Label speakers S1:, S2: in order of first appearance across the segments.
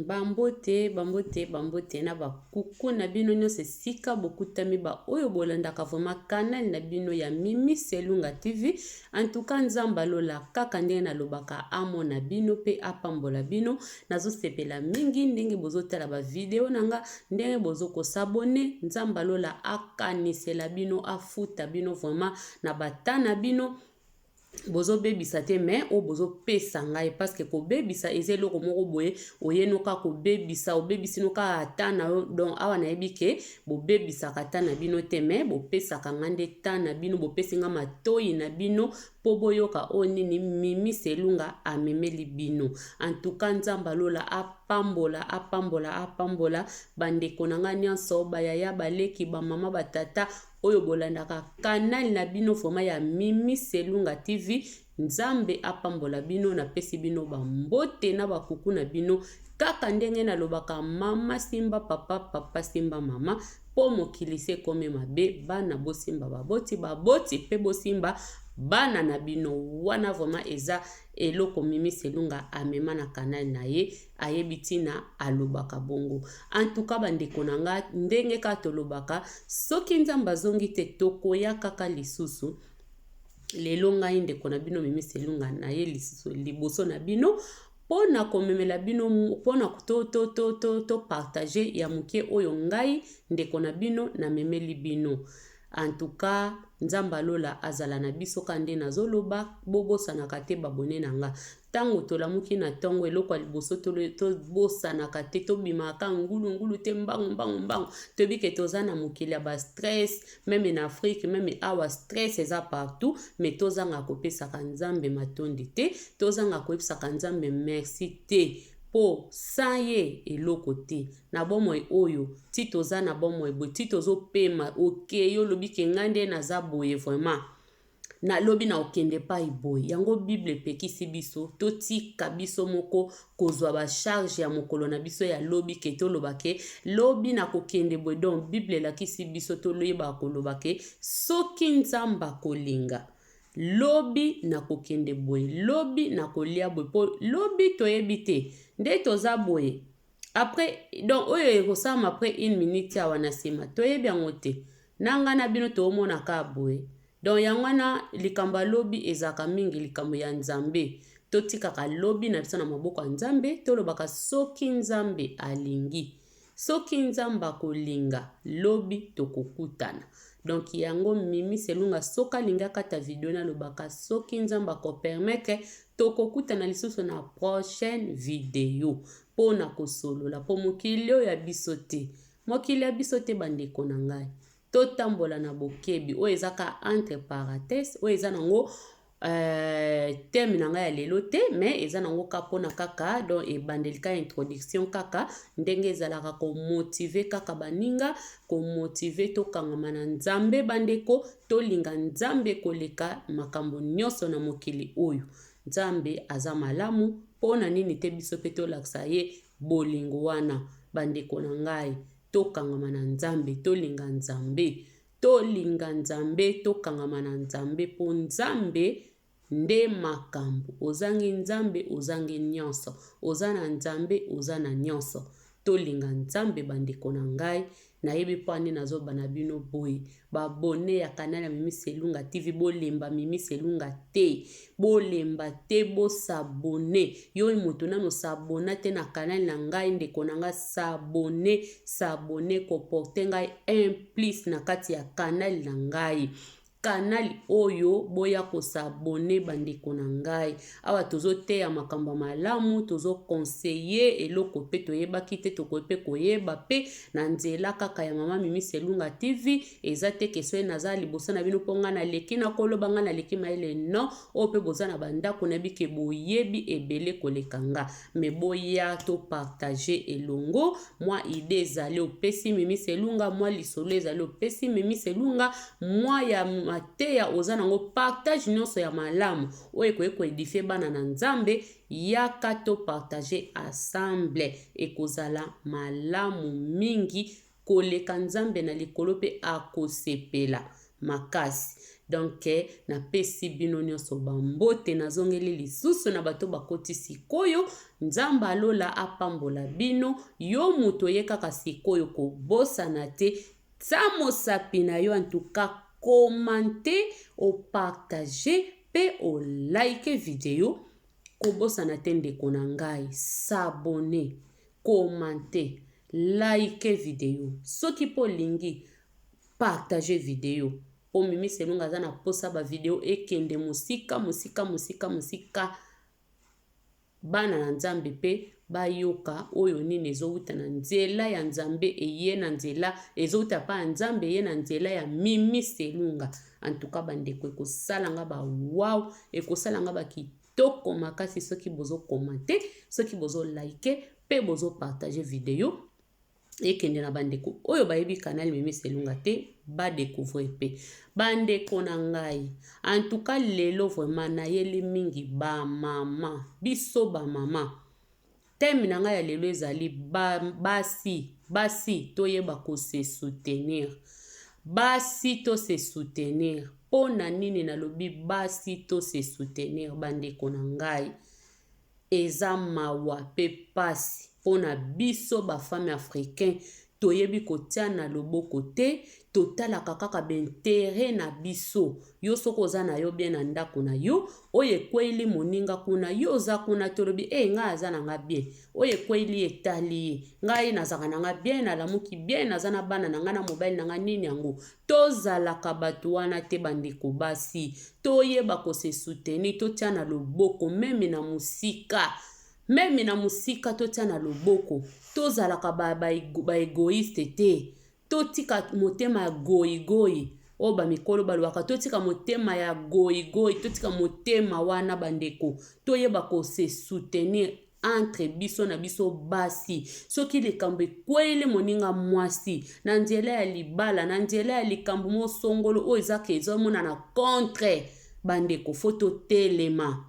S1: Bambote na bakuku na bino nyonso esika bokutami ba oyo bolandaka vraiment canal na bino ya Mimi Selunga TV. En tout cas nzamba lola kaka ndenge nalobaka amo na bino pe apambola bino nazosepela mingi ndenge bozotala ba video nanga ndenge bozoko s'abonner nzamba lola akanisela bino afuta bino vraiment na batana bino bozo bebisa te mais o bozo pesa ngai parce que ko bebisa ezelo ko moko boye oyenoka ko bebisa obebisi noka atana donc awa na ebike bo bebisa katana bino te mais bo pesa kangande tana bino bo pesinga matoi na bino po boyoka o nini Mimi Selunga amemeli bino. En tout cas nzamba lola apambola bandeko nanga nyonso bayaya baleki ba mama batata oyo bolandaka canal na bino forma ya Mimi Selunga TV. Nzambe apambola bino na pesi bino bambote na bakuku na bino kaka ndenge nalobaka mama simba papa simba mama po mokili se kome mabe bana bosimba baboti pe bosimba bana na bino wana vraiment eza eloko Mimi Selunga amema na canal na ye ayebiti na alobaka bongo. En tout cas bandeko nanga ndenge ka tolobaka soki nzamba zongi te tokoya kaka lisusu lelo ngai ndeko na bino Mimi Selunga na ye lisusu liboso na bino pona komemela bino pona to partager ya muke oyo ngai ndeko na bino na memeli bino. En tout cas nzamba lola azala na biso kande nazoloba bobosanaka te babone nanga tango tolamuki na tongo eloko ya liboso tobosanaka te tobimaka ngulu te mbangu tobike toza na mokili ya ba stress même en Afrique même awa stress eza partout mais tozanga kopesaka nzambe matondi te tozanga koyebisaka nzambe merci te po saye eloko te na bomoi oyo ti toza na bomoi boye ti tozopema okeyo lobi ke ngande naza boye vraiment na lobi na okende pa iboye yango Bible pekisi biso totika biso moko kozwa ba charge ya mokolo na biso ya lobi ke tolobake lobi na kokende boye donc Bible lakisi biso toloyeba kolobake soki nzamba kolinga lobi na kokende boye lobi na kolia boye po lobi toyebi te nde toza boye après donc oyo ekosama après 1 minute ya wana sima toyebi yango te nanga na bino toomona ka boye donc yango na likambo lobi ezaka mingi likambo ya nzambe totikaka lobi na biso na maboko ya nzambe tolobaka soki nzambe alingi soki nzamba kolinga lobi tokokutana. Donc yango Mimi Selunga soka linga kata video na lobaka soki nzamba ko permettre tokokutana lisusu na prochaine video pona kosolola po mokili ya biso te mokili ya biso te bandeko na ngai totambola na bokebi o ezaka entre parenthèses o eza nango thème na ngai ya lelo te mais eza nango kapona kaka donc ebandelika introduction kaka ndenge ezalaka ko motiver kaka baninga ko motiver tokangama na nzambe bandeko tolinga nzambe koleka makambo nyonso na mokili oyo nzambe aza malamu pona nini te biso pe tolakisa ye bolingo wana bandeko na ngai tokangama na nzambe tolinga nzambe tokangama na nzambe po nzambe nde makambo ozangi nzambe ozangi nyonso oza na nzambe oza na nyonso tolinga nzambe bandeko na ngai nayebi po ane nazoba na bino boye babone ya kanal ya Mimi Selunga TV bolemba Mimi Selunga te bolemba te bosabone yo moto nano sabona te na kanal na ngai ndeko na nga sabone ko porter ngai un plus na kati ya kanal na ngai kanal oyo boya ko s'abonner bandeko na ngai awa tozo te ya makambo malamu tozo conseiller eloko pe toyeba kite tokope koyeba pe na nzela kaka ya mama Mimi Selunga TV eza te keso naza liboso na bino ponga na leki na koloba nga na leki maele non o pe boza na bandako na bike boyebi ebele kolekanga me boya to partager elongo moi idée ezali opesi Mimi Selunga moi lisolo ezali opesi Mimi Selunga moi ya mateya oza nango partage nyonso ya malamu oyo ekoyeko edifier bana na nzambe yaka to partager ensemble ekozala malamu mingi koleka nzambe na likolo pe akosepela makasi Donc na pesi bino nyonso bambote nazongeli lisusu na bato bakoti sikoyo nzamba alola apambola bino yo muto ye kaka sikoyo kobosana te ta mosapi na yo en tout cas commenter o partager pe o like video kobosana te ndeko na ngai s'abonner commenter like video soki po lingi partager video o Mimi Selunga za na posa ba video ekende musika bana na nzambe pe bayoka oyo nini ezouta na nzela ya nzambe eye na nzela ezouta pa nzambe eye na nzela ya Mimi Selunga. En tout cas bandeko ekosala nga ba wow ekosala nga ba kitoko makasi soki bozo commenter soki bozo like pe bozo partager video ekende na bandeko oyo bayebi canal Mimi Selunga te ba découvrir pe bandeko na ngai. En tout cas lelo vraiment na yeli mingi ba mama biso ba mama teme na ngai ya lelo ezali basi toyeba ko se soutenir basi to se soutenir pona nini nalobi basi to se soutenir bandeko na ngai eza mawa pe pasi pona biso ba femme africain toyebi kotia na loboko te totalaka kaka bentere na biso yo soko oza na yo bien na ndako na yo oyo ekweli moninga kuna yo oza kuna tolobi ngai aza na nga bien oyo ekweli etali ye ngai nazaka na nga bien nalamuki bien naza na bana na nga na mobali na nga nini yango tozalaka bato wana te bandeko basi toyeba kose soutenir totia na loboko meme na musika totia na loboko tozalaka ba egoiste te totika motema ya goyi o ba mikolo balwaka totika motema ya goyi totika motema wana bandeko toyeba ko se soutenir entre biso na biso basi soki likambo ekwele moninga mwasi na nzela ya libala na nzela ya likambo mosongolo oyo ezaka ezomona na contre bandeko foto telema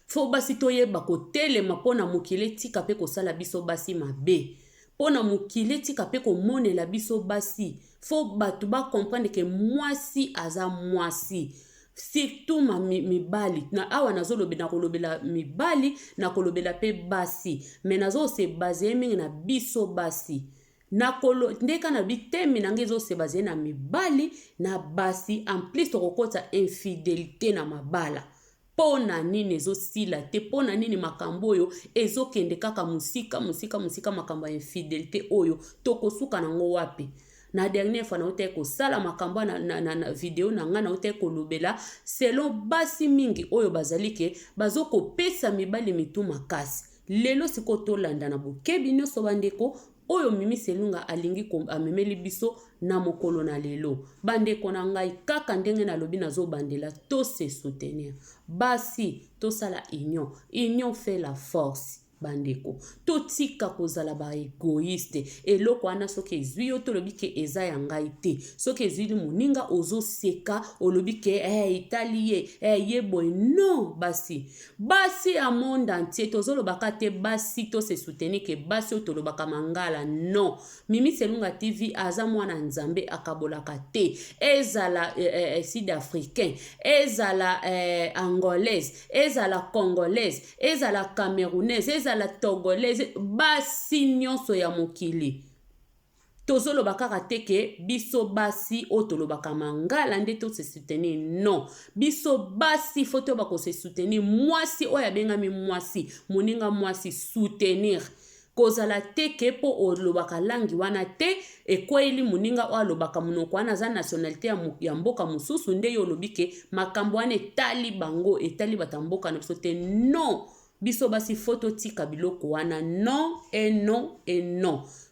S1: fo basi toyeba kotelema pona mokili tika pe kosala biso basi mabe pona mokili tika pe komonela biso basi fo bato ba comprendre ke mwasi aza mwasi surtout mibali na awa nazolobela kolobela mibali na kolobela pe basi me nazo se base mingi na biso basi ndeka na bitemi na ngezo se base na mibali na basi en plus tokokota infidélité na mabala pona nini ezosila te pona nini makambo oyo ezokende kaka musika makambo ya infidélité oyo tokosuka nango wapi na dernière fois na ote kosala makambo na video na nga na ote kolobela selon basi mingi oyo bazalike bazokopesa mibali mitu makasi lelo siko tolanda na bokebi nyonso bandeko oyo Mimi Selunga alingi amemeli biso na mokolo na lelo bandeko na ngai kaka ndenge na lobi nazo bandela to se soutenir basi to sala union fait la force bandeko totika kozala ba egoiste eloko wana soki ezwi yo tolobi ke eza ya ngai te soki ezwi moninga ozoseka olobi ke itali ye boy non basi ya monde entier tozolobaka te basi to se soutenir ke basi o tolobaka mangala non Mimi Selunga TV aza mwana nzambe akabolaka te ezala sud-africain ezala angolaise ezala congolaise ezala camerounaise ezala togolaise basi nyonso ya mokili tozolobaka kaka te ke biso basi o tolobaka mangala nde to se soutenir non biso basi foto bako se soutenir mwasi oyo abengami mwasi moninga mwasi soutenir kozala te ke po olobaka langi wana te ekweli moninga o alobaka monoko wana za nationalité ya mboka mosusu nde yo olobi ke makambo wana etali bango etali batamboka na biso te non biso basi foto tika biloko wana non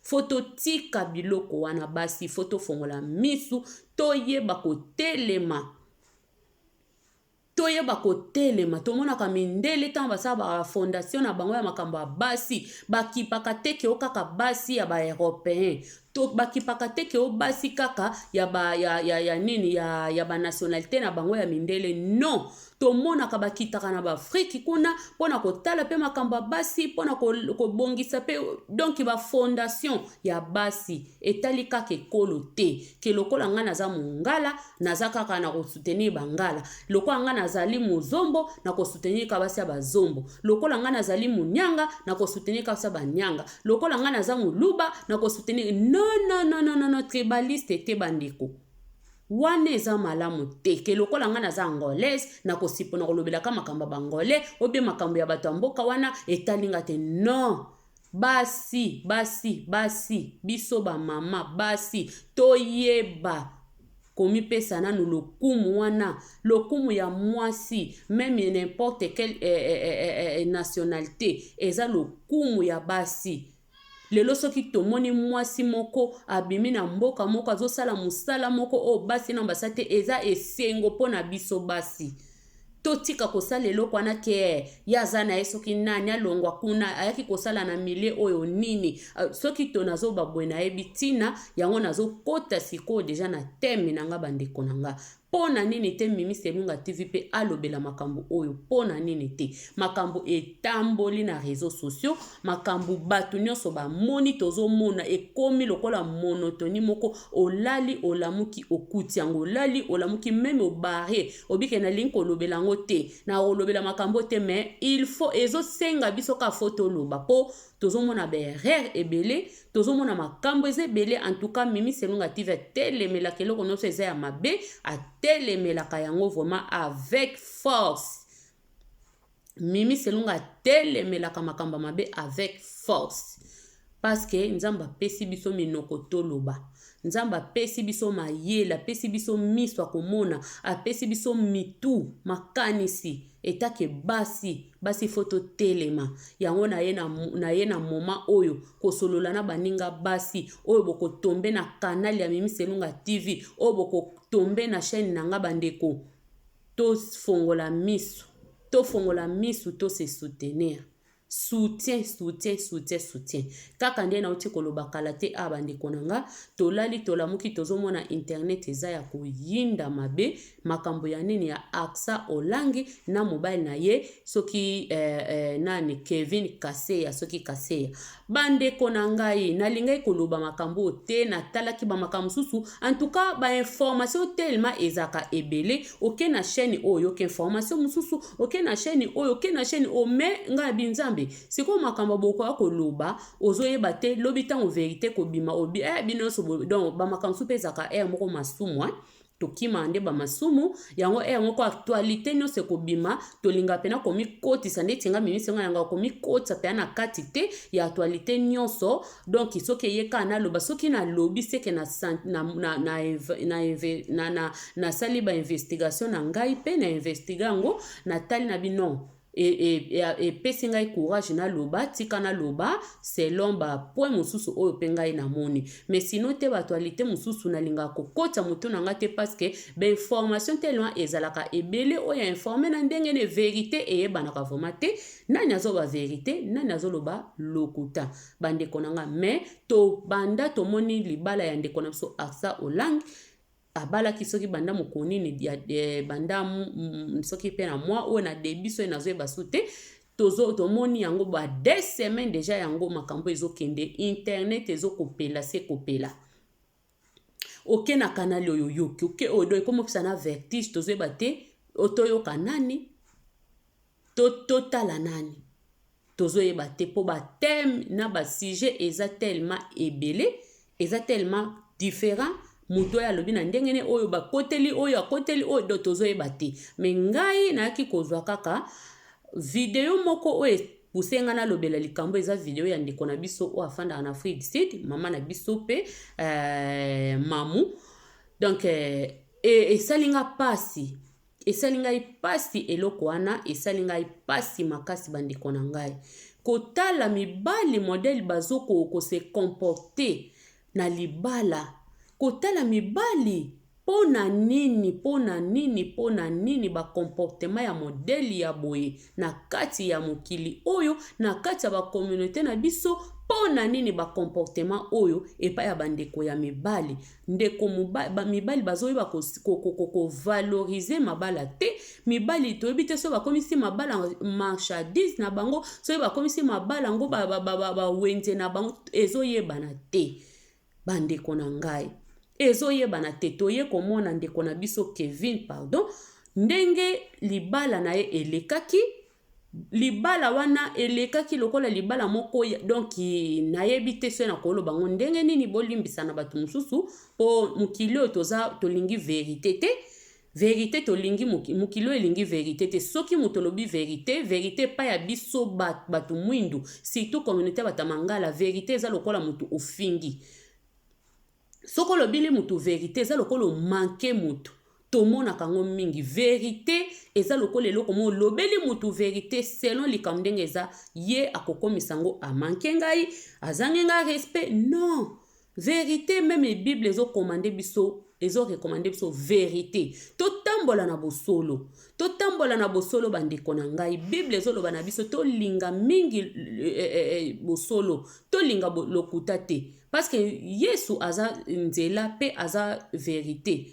S1: foto tika biloko wana basi foto fongola misu toyeba kotelema tomonaka mindele ntango basala bafondation na bango ya makambo ya basi bakipaka teke okaka basi ya baeuropéen to bakipaka te ke o basi kaka ya nini ya ba nationalité na bango ya mindele. Non, tomonaka bakitaka na baafriki kuna mpona kotala mpe makambo ya basi mpona kobongisa mpe donk bafondation ya basi etali kaka ekolo te ke lokola nga naza mongala naza kaka na kosoutenir bangala, lokola nga nazali mozombo na kosoutenir ka basi ya bazombo, lokola nga nazali munyanga na kosoutenir ka basi ya banyanga, lokola nga naza moluba na kosoutenir. Non, tribaliste te bandeko. Wane eza malamu te ke lokola nga naza angolaise na kosipo na kolobelaka makambo ya bangolais obe makambo ya bato ya mboka wana etalinga te. Non, basi biso bamama basi toyeba komipesa nanu lokumu wana, lokumu ya mwasi même n'importe quelle nationalité eza lokumu ya basi. Lelo soki tomoni mwasi moko abimi na mboka moko azosala musala moko o basi na basate eza esengo pona biso basi. Totika kosala eloko wana ke yaza na soki nani alongwa kuna ayaki kosala na milie oyo nini. Soki to nazo babwe na ebitina yango nazo kota siko deja na teme nanga bandeko nanga. Pona nini te Mimi Selunga TV pe alobela makambo oyo? Pona nini te makambo etamboli na réseaux sociaux, makambo batu nyonso ba moni tozo mona ekomi lokola monotoni moko, olali olamuki okuti yango, olali olamuki meme obare obike na link olobela ngo te na olobela makambo te, mais il faut ezo senga biso ka photo loba po tozo mona berer ebele, tozo mona makambo ebele. En tout cas Mimi Selunga TV telemela keloko nyonso eza ya mabe atelemelaka yango vraiment avec force. Mimi Selunga telemelaka makambo mabe avec force parce que nzamba pesi biso minoko toloba, nzamba pesi biso mayela, apesi biso miso akomona, apesi biso mitu makanisi etake basi foto telema yango na ye na moma oyo kosolola na baninga basi oyo boko tombe na kanali ya Mimi Selunga TV, oyo boko tombe na chaîne nanga bandeko, to fongola miso to se soutenir. Soutien. Kaka nde na uti koloba kala te abandeko nanga, tolali tolamuki tozomona internet eza ya kuyinda mabe, makambo ya nini ya Aksa Olangi na mobile na ye soki nani Kevin Kaseya, soki Kaseya. Bandeko nangai nalingai koloba makambo te na talaki ba makambo susu. En tout cas ba information tellement ezaka ebele, oke na chaîne oyo ke information mususu, oke na chaîne oyo, oke na chaîne o me nga binzambe siko makambo boko akoloba ozoyeba te lobi tango vérité kobima obi binoso. Donc ba makambo supe ezaka moko masumu tokima nde ba masumu yango moko actualité nyonso kobima tolinga pena komi kotisa ndeti nga Mimi Selunga yanga komi kotisa pe na kati te ya actualité nyonso. Donc soki yeka na loba soki na lobi seke na sali ba investigation na ngai pe na investigango na tali na bino et pesi ngai courage na loba tika na loba selon ba point mususu oyo pe ngai na moni. Mais sinon te ba actualité mususu na linga kokota mutu na ngate parce que ba information tellement ezalaka ebele oyo informer na ndenge ne vérité eyebanaka vraiment te nani azo ba vérité nani azo loba lokuta bandeko nanga. Mais to banda to moni libala ya ndeko na biso Aksa Olangi abala kisoki banda mokoni ni banda soki pe na moi o na debiso na zo basute tozo tomoni yango ba 2 semaines déjà yango makambo ezokende internet ezokopela se kopela oke na kanali oyo yoki oke odo komo pisa na vertige tozo bate otoyo kanani totala nani tozo yebate po ba thème na ba sujet eza tellement ebele eza tellement différent. Muto ya lobi na ndengene oyo bakoteli oyo akoteli oyo do tozoyeba te. Me ngai nayaki kozwa kaka video moko oyo pusenga na lobela likambo eza video ya ndeko na biso o afanda na Afrique du Sud, mama na biso pe mamu. Donc esalinga pasi eloko wana esalinga pasi makasi bandeko na ngai kotala mibali modèle bazoko ko se comporter na libala, kotala mibali pona nini ba comportement ya modeli ya boye na kati ya mokili oyo na kati ya ba communauté na biso pona nini ba comportement oyo epa ya bandeko ya mibali ndeko mibali bazoyeba ko valoriser mabala te mibali toyebi te so bakomisi mabala marchandise na bango so bakomisi mabala ngo ba wenze na bango ezoyebana te bandeko na ngai ezoyebana te toye komona ndeko na biso Kevin ndenge libala na ye elekaki libala wana elekaki lokola libala moko donc nayebi te so na koloba ngo ndenge nini bolimbisa na bato mosusu po mokili oyo tolingi verité te vérité tolingi mokili oyo elingi vérité te soki moto olobi vérité pa ya biso bato mwindu surtout communauté bato mangala vérité eza lokola moto ofingi soko lobili mutu vérité eza lokolo manke mutu tomona kango mingi vérité eza lokolo eloko mo lobeli mutu vérité selon likambo ndenge eza ye akokomisa ngo amanke ngai azangi nga respect non vérité même bible ezokomande biso recommandé biso vérité totambola na bosolo bandeko na ngai bible ezoloba na biso tolinga mingi bosolo tolinga lokuta te parce que Yesu aza nzela pe aza vérité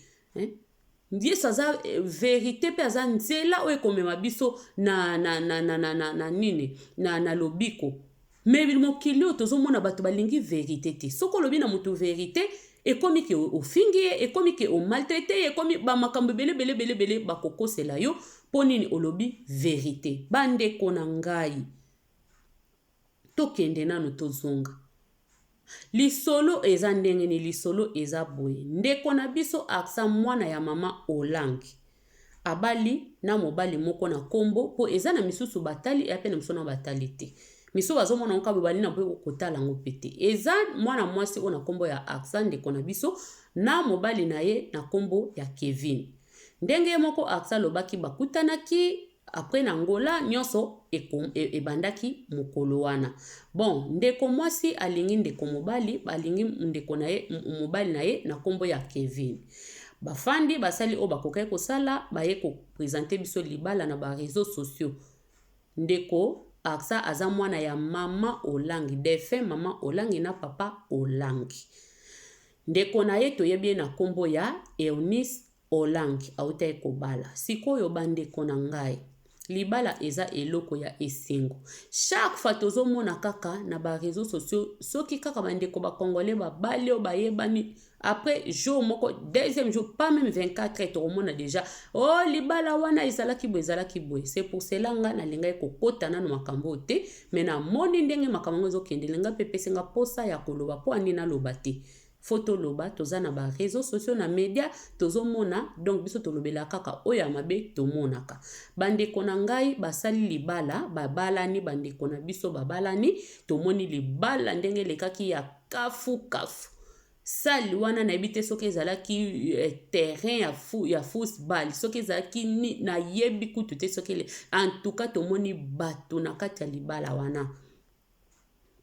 S1: Yesu aza vérité pe aza nzela oyo ekomema biso na nini na lobiko mais mokili oyo tozomona bato balingi vérité te soko lobi na mutu vérité ekomi ke ofingi ye ekomi ke omaltraité ye ekomi bamakambo belebele bakokosela yo mpo nini olobi vérité bandeko na ngai tokende nanu tozonga lisolo eza ndenge ni lisolo eza boye ndeko na biso aksa mwana ya mama olangi abali na mobali moko na kombo po eza na misusu batali ya pene msona batali te miso bazomona nkabe bali na mpo kotala ngo pete eza mwana mwasi ona kombo ya aksa ndeko na biso na mobali na ye na kombo ya Kevin ndenge moko aksa lobaki bakutanaki après na ngola nyonso ebandaki mokolo wana bon ndeko mwasi alingi ndeko mobali balingi ndeko na ye mobali na ye na kombo ya Kevin bafandi basali o bakokai kosala baye ko présenter biso libala na ba réseaux sociaux ndeko aksa aza mwana ya mama Olangi defe mama Olangi na papa Olangi ndeko na ye toyebi na kombo ya Eunice Olangi auta ekobala sikoyo bandeko na ngai libala eza eloko ya esengo chaque fois tozomona kaka na ba réseaux sociaux soki kaka bandeko ba congolais babali o bayebani après jour moko deuxième jour pas même 24 heures tomona déjà oh libala wana ezalaki boye c'est pour cela nga na linga kokota na makambo te mais na moni ndenge makambo ezokende linga pepesenga posa ya koloba po andi na loba te photo loba toza na ba réseaux sociaux na média tozomona donc biso tolobela kaka oya mabe tomonaka bandeko na ngai basali libala babalani bandeko na biso babalani tomoni libala ndenge lekaki ya kafu sali wana na ebite soki ezalaki terrain ya football soki ezalaki na yebi kutu te soki en tout cas tomoni bato na kati ya libala wana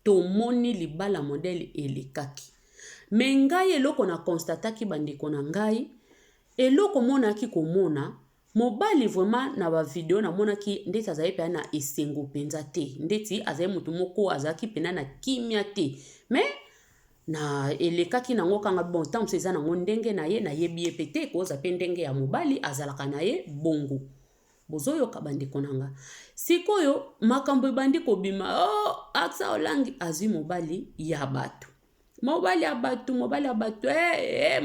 S1: tomoni libala modèle elekaki mais ngai eloko na constataki bandeko na ngai eloko monaki komona mobali vraiment na ba video na monaki ndeti azali pe na esengo penza te ndeti azali mutu moko azaki pena na kimia te mais na elekaki nango kanga bon temps seza nango ndenge na ye na yebi ye pete koza pe ndenge ya mobali azalaka na ye bongo bozoyoka bandeko nanga sikoyo makambo bandi kobima aksa Olangi azwi mobali ya bato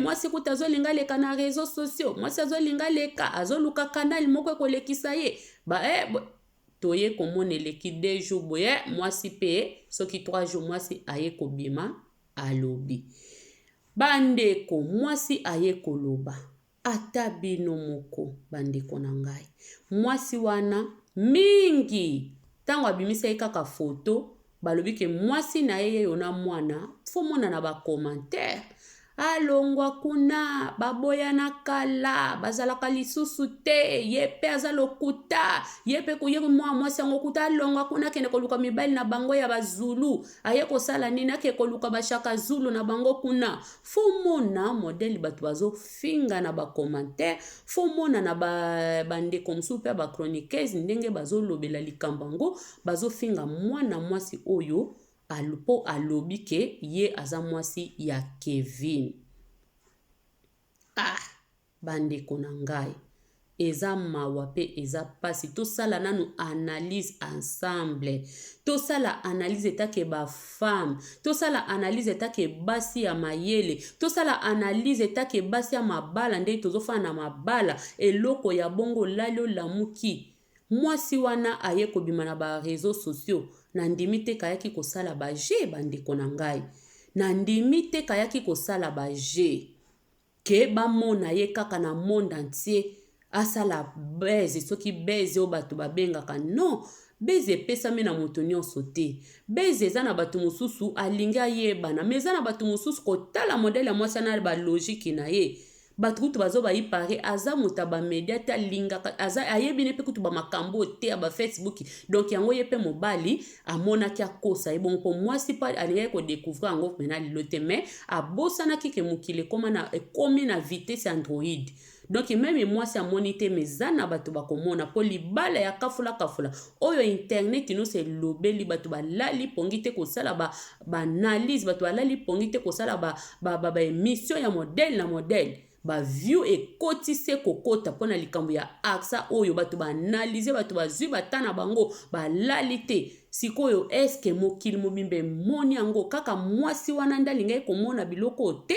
S1: mwasi kuta azolinga leka na réseaux sociaux mwasi azolinga leka azoluka kanali moko ekolekisa ye toye komona eleki 2 jours boye mwasi pe soki 3 jours mwasi aye kobima alobi bandeko mwasi aye koloba ata bino moko bandeko na ngai mwasi wana mingi tango abimisa kaka photo balobi ke mwasi na ye yona mwana fo mona na ba commentaire alongwa kuna baboya na kala bazalaka lisusu te ye pe aza lokuta ye pe kuyeki mwasi yango kuta alongwa kuna kende koluka mibali na bango ya bazulu aye kosala nini ake koluka bashaka zulu na bango kuna fomona modeli bato bazofinga na bakommentaire fomona na bandeko mosusu mpe bachroniqueuse ndenge bazolobela likambo yango bazofinga mwana mwasi oyo po alobi ke ye aza mwasi ya Kevin. Bandeko na ngai eza mawa pe eza pasi tosala nanu analyse ensemble tosala analyse etake bafemme tosala analyse etake basi ya mayele tosala analyse etake basi ya mabala nde tozofana na mabala eloko ya bongo lali olamuki mwasi wana aye kobima na ba réseaux sociaux na ndimi te kayaki kosala ba je bandeko na ngai na ndimi te kayaki kosala ba je ke bamona ye kaka na monde entier asala beze soki beze o bato babengaka non beze epesami na moto nyonso te beze eza na bato mosusu alingi ayebana me eza na bato mosusu kotala modele ya mwasi na balogike na ye bato kutu bazoba yipare aza moto ya bamedia te alingaka ayebi ne mpe kutu bamakambo te ya bafacebook donc yango ye mpe mobali amonaki akosa ye bongo mpo mwasi mpe alingaki kodécouvrir yango mena lelo te me abosanaki ke mokili ekomi na vitesse android donc meme mwasi amoni te meza na bato bakomona po libala ya kafula oyo internet nyonso elobeli bato balali pongi te kosala baanalyse bato balali pongi te kosala baémission ya modele na modele baview ekoti se kokota mpona likambo ya aksa oyo bato baanalyse bato bazwi bata na bango balali te sikoyo eske mokili mobimba emoni yango kaka mwasi wana nde alingaki komona biloko te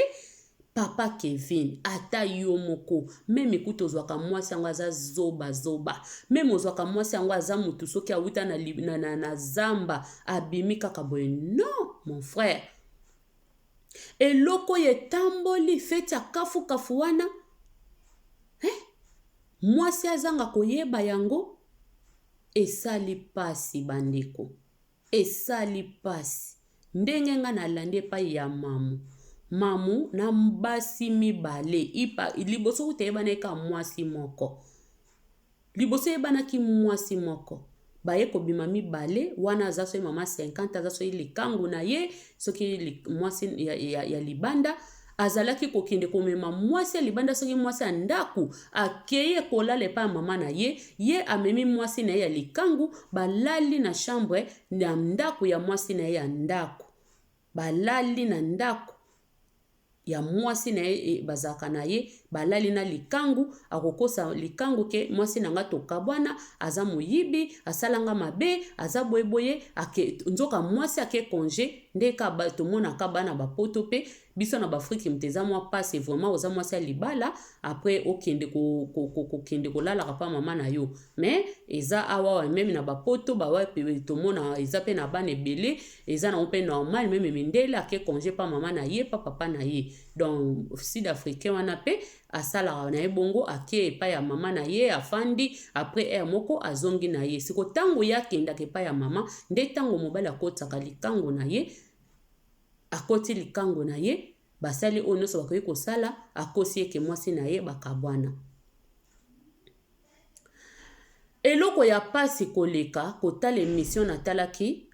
S1: papa Kevin ata yo moko meme kutu ozwaka mwasi yango aza zoba meme ozwaka mwasi yango aza mutu soki awuta na zamba abimi kaka boye non mon frère eloko yetamboli feti ya kafu wana mwasi azanga koyeba yango esali pasi bandeko esali pasi ndenge nga nalandi epai ya mamu na mbasi mibale liboso kuteyebana eka mwasi moko liboso yebanaki mwasi moko baye kobima mibale wana aza soki mama 50 aza soki likangu na ye soki mwasi ya libanda azalaki kokende komema mwasi ya libanda soki mwasi ya ndaku akeye kolala epai ya mama na ye amemi mwasi na ye ya likangu balali na chambre na ndaku ya mwasi na ye ya ndaku balali na ndaku ya mwasi na ye bazaka na ye balali na likangu akokosa likangu ke mwasi nanga tokabwana aza moyibi asalanga mabe aza boyeboye nzoka mwasi ake congé ndeka bato monaka bana bapoto pe biso na bafriki mteza mwa passe vraiment oza mwasi ya libala après okende kolalaka pa mama na yo mais eza awa meme na bapoto bawa pe tomona eza pe na bana ebele eza na mpe normal meme mindele ake congé pa mama na ye pa papa na ye donc sud-africain wana pe asalaka na ye bongo ake epai ya mama na ye afandi après moko azongi na ye siko ntango ye akendaka epai ya mama nde ntango mobali akotaka likango na ye akoti likango na ye basali oyo nyonso bakoki kosala akosi eke mwasi na ye bakabwana eloko ya pasi koleka kotala émission natalaki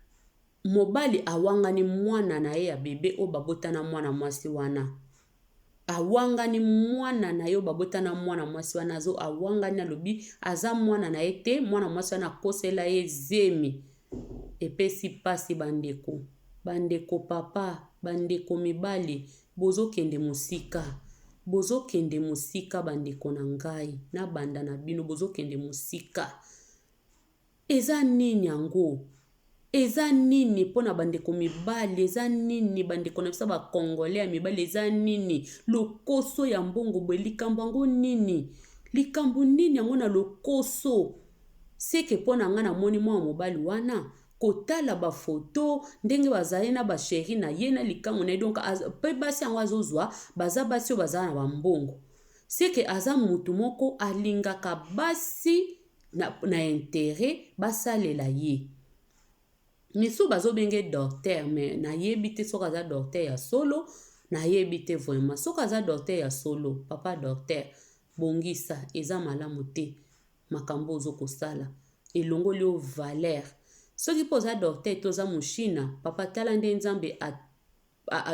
S1: mobali awangani mwana na ye ya bebe o babotana mwana mwasi wana awangani mwana na yo babotana mwana mwasi wana azo awangani alobi aza mwana na ye te mwana mwasi wana akosela ye zemi epesi pasi bandeko papa bandeko mibali bozokende mosika bandeko na ngai na banda na bino bozokende mosika eza nini yango eza nini pona bandeko mibali eza nini bandeko na biso bakongole ya mibali eza nini lokoso ya mbongo bwe likambo yango nini likambo nini yango na lokoso seke pona nga namoni mwa mobali wana kotala bafoto ndenge bazali na basheri na ye na likango na ye donc pe basi yango azozwa baza basi oyo bazala na bambongo seke aza mutu moko alingaka basi na intérêt basalela ye misu bazobenge docteur mais nayebi te soki aza docteur ya solo nayebi te vraiment soki aza docteur ya solo papa docteur bongisa eza malamu te makambo ozokosala elongoli o valeur soki mpo oza docteur to oza moshina papa tala nde nzambe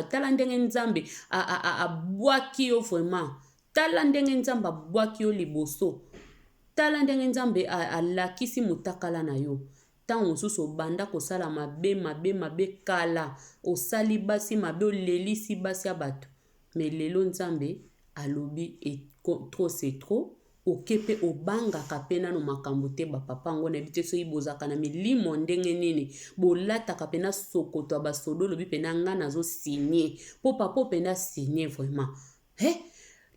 S1: tala ndenge nzambe abwaki yo vraiment tala ndenge nzambe abwaki yo liboso tala ndenge nzambe alakisi motakala na yo ntango mosusu obanda kosala mabe kala osali basi mabe olelisi basi ya bato me lelo nzambe alobi trop c'est trop oke mpe obangaka mpe nano makambo te bapapa yango nayebi te soki bozaka na milimo ndenge nini bolataka mpe na sokoto ya basodo olobi mpe na nga nazosigne mpo papa mpe na signe vraiment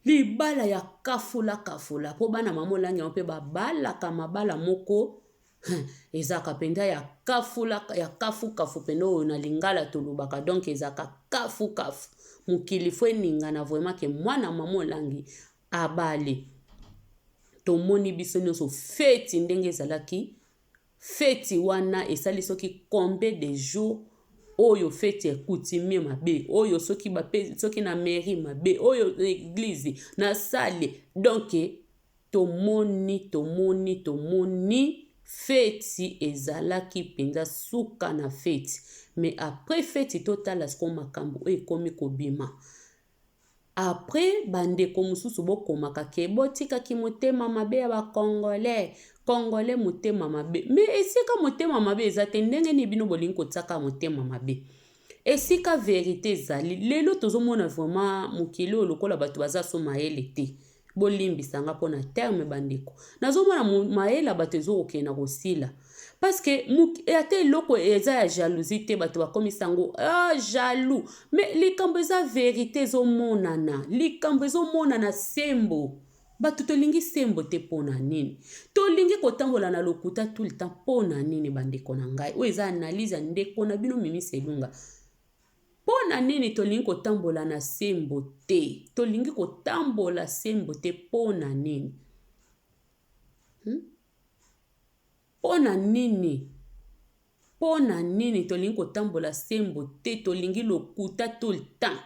S1: libala ya kafula mpo bana mama olangi yango mpe babalaka mabala moko ezaka mpenza ya kafukafu mpena oyo na lingala tolobaka donc ezaka kafukafu mokili fo eningana vraiment ke mwana mama olangi abale tomoni biso nyonso feti ndenge ezalaki feti wana esali soki combien de jours oyo feti ekutimie mabe oyo soki na mairie mabe oyo église na sale donc tomoni feti ezalaki mpenza suka na feti mais après feti totala siko makambo oyo ekomi kobima après bandeko mosusu bokomaka ke botikaki motema mabe ya bakongolais motema mabe mais esika motema mabe eza te ndenge ni bino bolingi kotiaka motema mabe esika verité ezali lelo tozomona vraiment mokili oyo lokola bato baza so mayele te bolimbisanga mpona terme bandeko nazomona mayele bato ezokokenda kosila parce que ate eloko eza ya jalousie te bato bakomisa yango jaloux mais likambo eza verité ezomonana sembo bato tolingi sembo te mpona nini tolingi kotambola na lokuta tout le temps mpona nini bandeko na ngai oyo eza analyse ya ndeko na bino Mimi Selunga mpona nini tolingi kotambola na sembo te tolingi kotambola sembo te mpona nini mpona nini tolingi kotambola sembo te tolingi lokuta tout le temps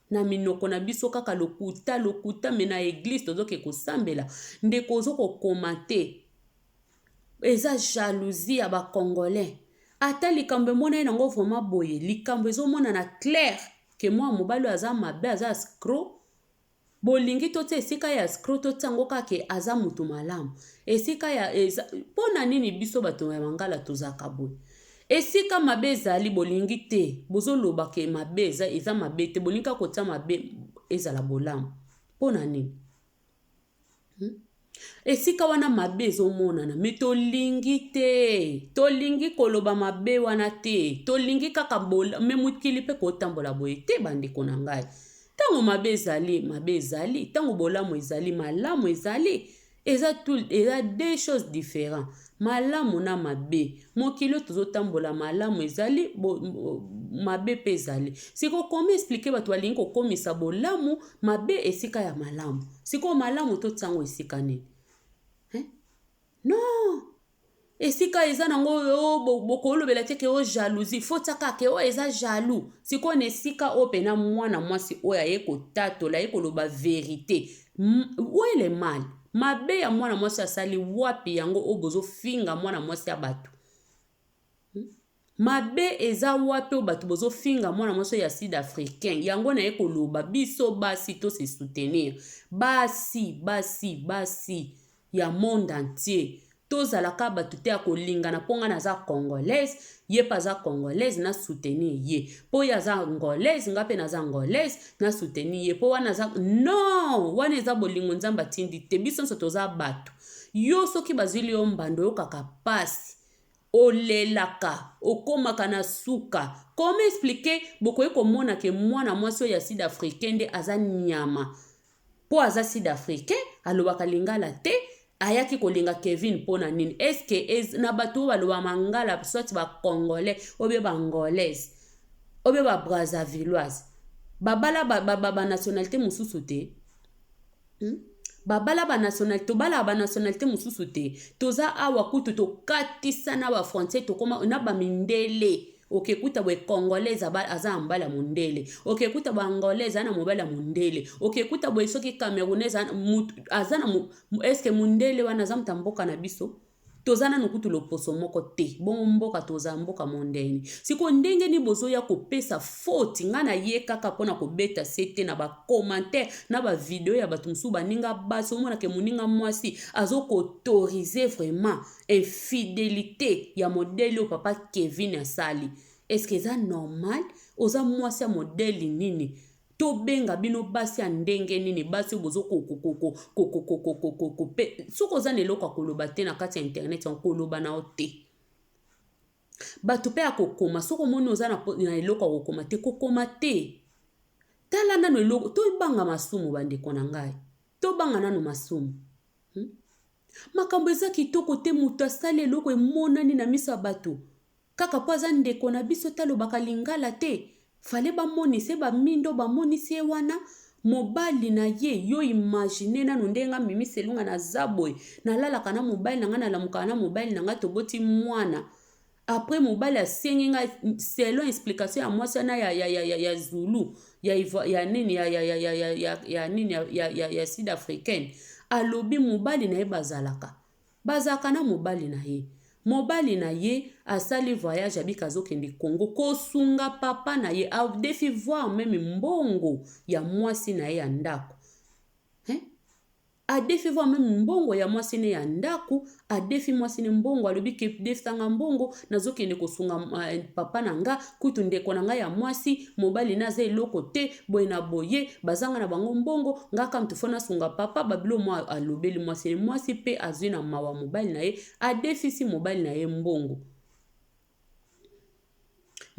S1: na minoko na biso kaka lokuta me na église tozoke kosambela ndeko ozokokoma te eza jalousie ya bakongolais ata likambo emona nango vraiment boye likambo ezomona na clair ke mwa mobali aza mabe aza escroc bolingi totia esika ya escroc totiango kake aza mutu malamu esika ya mpona nini biso bato ya mangala tozaka boye esika mabe ezali bolingi te bozoloba ke mabe eza mabe te bolingi kotia mabe ezala bolamu mpona nini esika wana mabe ezomonana me tolingi koloba mabe wana te tolingi kaka me mokili mpe kotambola boye te bandeko na ngai ntango mabe ezali ntango bolamu ezali malamu ezali eza deux choses différentes malamu na mabe mokili tozotambola malamu ezali mabe pe ezali siko komi expliquer bato balingi kokomisa bolamu mabe esika ya malamu siko malamu totiango esika nini non esika eza nango bokolobela te ke o jalousie fota kake o eza jaloux siko na esika o pena mwana mwasi oyo aye kotatola aye koloba verité oyo le mal mabe ya mwana mwasi asali wapi yango o bozofinga mwana mwasi ya bato mabe eza wapi o bato bozofinga mwana mwasi ya sud africain yango na ye koloba biso basi to se soutenir basi ya monde entier tozalaka bato te ya kolingana mpo nga naza congolaise ye mpe aza congolaise na soutenir ye mpo ye aza angolaise nga mpe naza angolaise na soutenir ye mpo wana aza non wana eza bolingo nzambe atindi te biso nyonso toza bato yo soki bazwili yo mbando oyokaka pasi olelaka okomaka na suka koma explike bokoki komona ke mwana mwasi oyo ya sud africain nde aza nyama mpo aza sud africain alobaka lingala te ayaki kolinga Kevin mpona nini eske na bato baloba mangala soit bacongolais obe bangolaise obe babrazavilloise babala banationalité mosusu te babala banationalité mosusu te toza awa kutu tokatisa na bafrontiere tokoma na bamindele okekuta bwe congolaise aza mbala mundele, okekuta bwe angolaise ana mobala mundele, okekuta bwe soki camerounaise azana eske mundele wana za mtamboka na biso tozana nukutu loposo moko te bongo mboka toza mboka mondeni siko ndenge ni bozo ya kopesa faute ngana ye kaka pona kobeta sete na ba commentaire na ba video ya batu musu baninga basi omona ke muninga mwasi azoko autoriser vraiment infidélité ya modèle au papa Kevin asali. Est-ce que ça normal oza mwasi ya modèle nini to benga bino basi ya ndenge nini basi bozo pe soko za neloko koloba te na kati ya internet en koloba na ote batu pe akokoma soko moni oza na eloko akokoma te kokoma te tala nano eloko to banga masumu bandeko na ngai to banga nano masumu makambo eza kitoko te mutu asali eloko emonani na miso ya batu kaka po aza ndeko na biso talobaka lingala te fale bamonise bamindo bamonise wana mobali na ye yo imagine nanu ndenga mimi selunga na zabwe nalalaka na mobali nanga nalamuka na mobali nanga toboti mwana après mobali asengi nga selon explication ya mwasi na ya Zulu ya nini ya sud africaine alobi mobali na ye bazalaka na mobali na ye mobali na ye asali voyage abika zokende Congo kosunga papa na ye adefi voir même mbongo ya mwasi na ye ya ndako adefi voir même mbongo ya mwasi ne ya ndaku adefi mwasi ne mbongo alobi ke defanga mbongo nazokende kosunga papa na nga kutu ndeko na nga ya mwasi mobali na za eloko te boye na boye bazanga na bango mbongo ngaka mtufona sunga papa babilo mwa alobeli mwasi pe azwi na mawa mobali na ye adefi si mobali na ye mbongo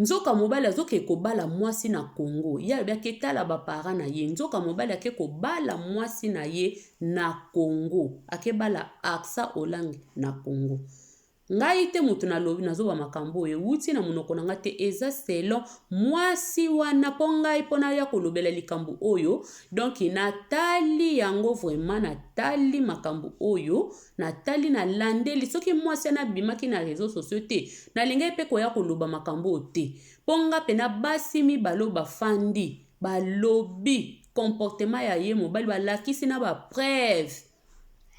S1: nzoka mobali azoke kobala mwasi na Congo ya biake tala bapara na ye nzoka mobali ake kobala mwasi na ye na Congo akebala aksa olangi na Congo ngai te mutu na lobi nazoba makambo wuti na munoko na ngate eza selon mwasi wana pongai pona ya kolobela likambo oyo donc natali yango vraiment natali makambo oyo natali na landeli soki mwasi na bimaki na réseaux sociaux te na linga pe ko ya koloba makambo te ponga pena basi mi baloba fandi balobi comportement ya ye mobali balakisi na ba preuve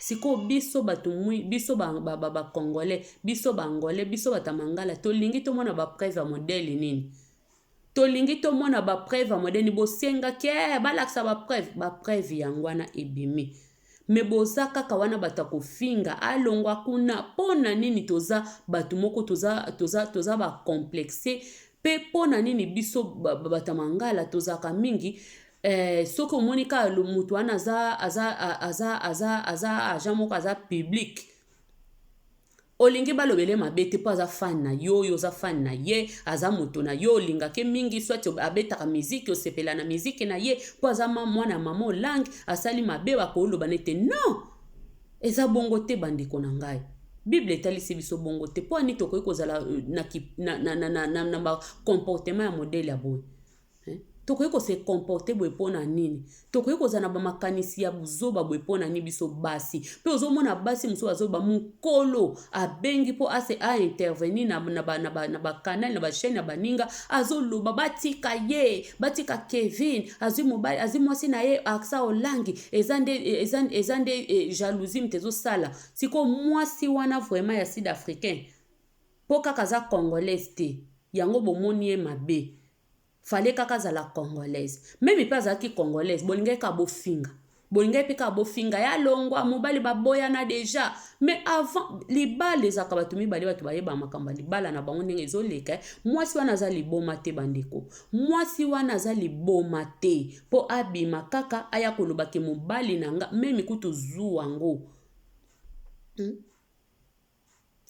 S1: siko biso batumui biso ba congolais biso bangolais biso batamangala tolingi to mona ba preuve ya modèle nini tolingi to mona ba preuve ya modèle ni bosenga ke balakisa ba preuve yangwana ebimi me boza kaka wana batakofinga alongwa kuna pona nini toza batu moko toza ba complexe pe pona nini biso batamangala toza ka mingi soko monika mutu wana aza agent moko aza public olingi balobele mabete po aza fan na yo za fan na ye aza mutu na yo olingake mingi soit abetaka miziki osepela na miziki na ye po aza mwana mama olangi asali mabe bakoloba nete non eza bongo te bandeko na ngai Bible etalisi biso bongo te po ani tokoki kozala na comportement ya modèle ya boye tokoki se comporter boye pona nini tokoki kozana ba makanisi ya buzoba boye pona ni biso basi pe ozomona basi muso azoba mukolo abengi po ase a intervenir na ba canal na ba chaîne na baninga azoloba batika Kevin azi mobile azi mwasi na ye aksa olangi ezande jalousie mtezo sala siko mwasi wana vraiment ya sud africain po kaka za congolaise te yango bomoni ye mabe fallait kaka za la congolaise même pas za ki congolaise bolinga ka bofinga ya longwa mobali baboya na déjà mais avant libala za ka batumi bali batu bayeba makamba libala na bango ndenge ezoleka mwasi wana za liboma te bandeko mwasi wana za liboma te po abima kaka aya koloba ke mobali nanga même kutu zuwango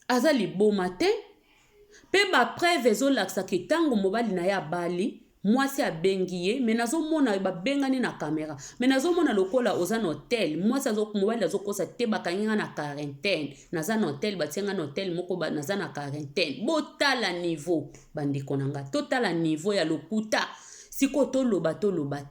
S1: aza liboma te pe ba preuve ezolakisa ke tango mobali na ya bali mwasi abengi ye me nazomona babengani na kamera me nazomona lokola oza na hotel mwasi mobali azokosa te bakanginga na quarantaine naza na hotel batianga na hotel moko naza na quarantaine botala niveau bandeko nanga totala niveau ya lokuta siko toloba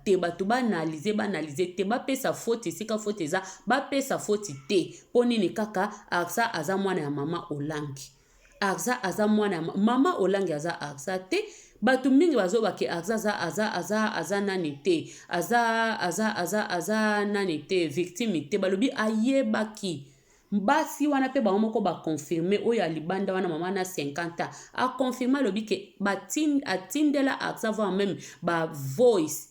S1: te batu banalize te bapesa faute sika faute eza bapesa faute te ponini kaka aksa aza mwana ya mama olangi Arza aza mwana mama olangi aza Arza te. Batu mingi bazoba ke Arza aza nani te. Aza nani te victime te. Balobi ayebaki. Basi wana pe ba moko ba confirmer oya libanda wana mama na 50 ans. A confirmer lobi ke atindela Arza voire même ba voice